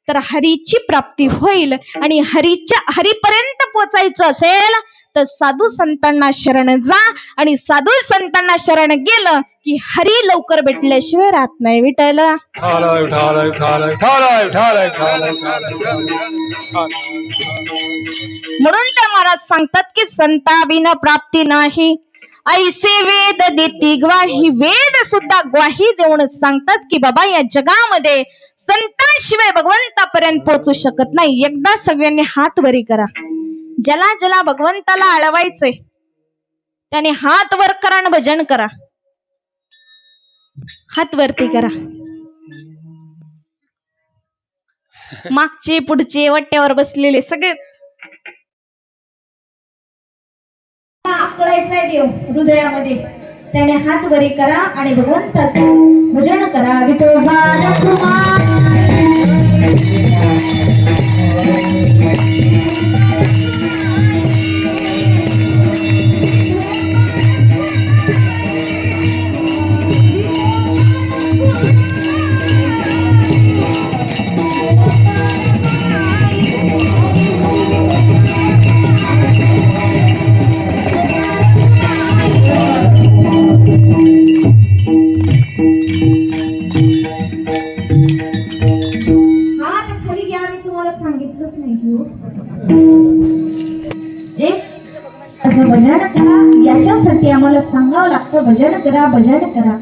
तर हरीची प्राप्ती होईल. आणि हरीपर्यंत पोचायचं असेल तर साधू संतांना शरण जा. आणि साधू संतांना शरण गेलं की हरी लवकर भेटल्याशिवाय राहत नाही. विठ्ठल म्हणून तर महाराज सांगतात की संताविन प्राप्ती नाही, ऐसे वेद देती ग्वाही. वेद सुद्धा ग्वाही देऊन सांगतात की बाबा या जगामध्ये संतांशिवाय भगवंतापर्यंत पोहोचू शकत नाही. एकदा सगळ्यांनी हात वरी करा. ज्याला ज्याला भगवंताला आळवायचंय त्याने हात वर करा आणि भजन करा. हात वरती करा. मागचे पुढचे वट्यावर बसलेले सगळेच आकळायचंय देव हृदयामध्ये, त्याने हात वरी करा आणि भगवंताचं भजन करा. विठोबा भजन करा. याच्यासाठी आम्हाला सांगावं लागतं भजन करा भजन करा.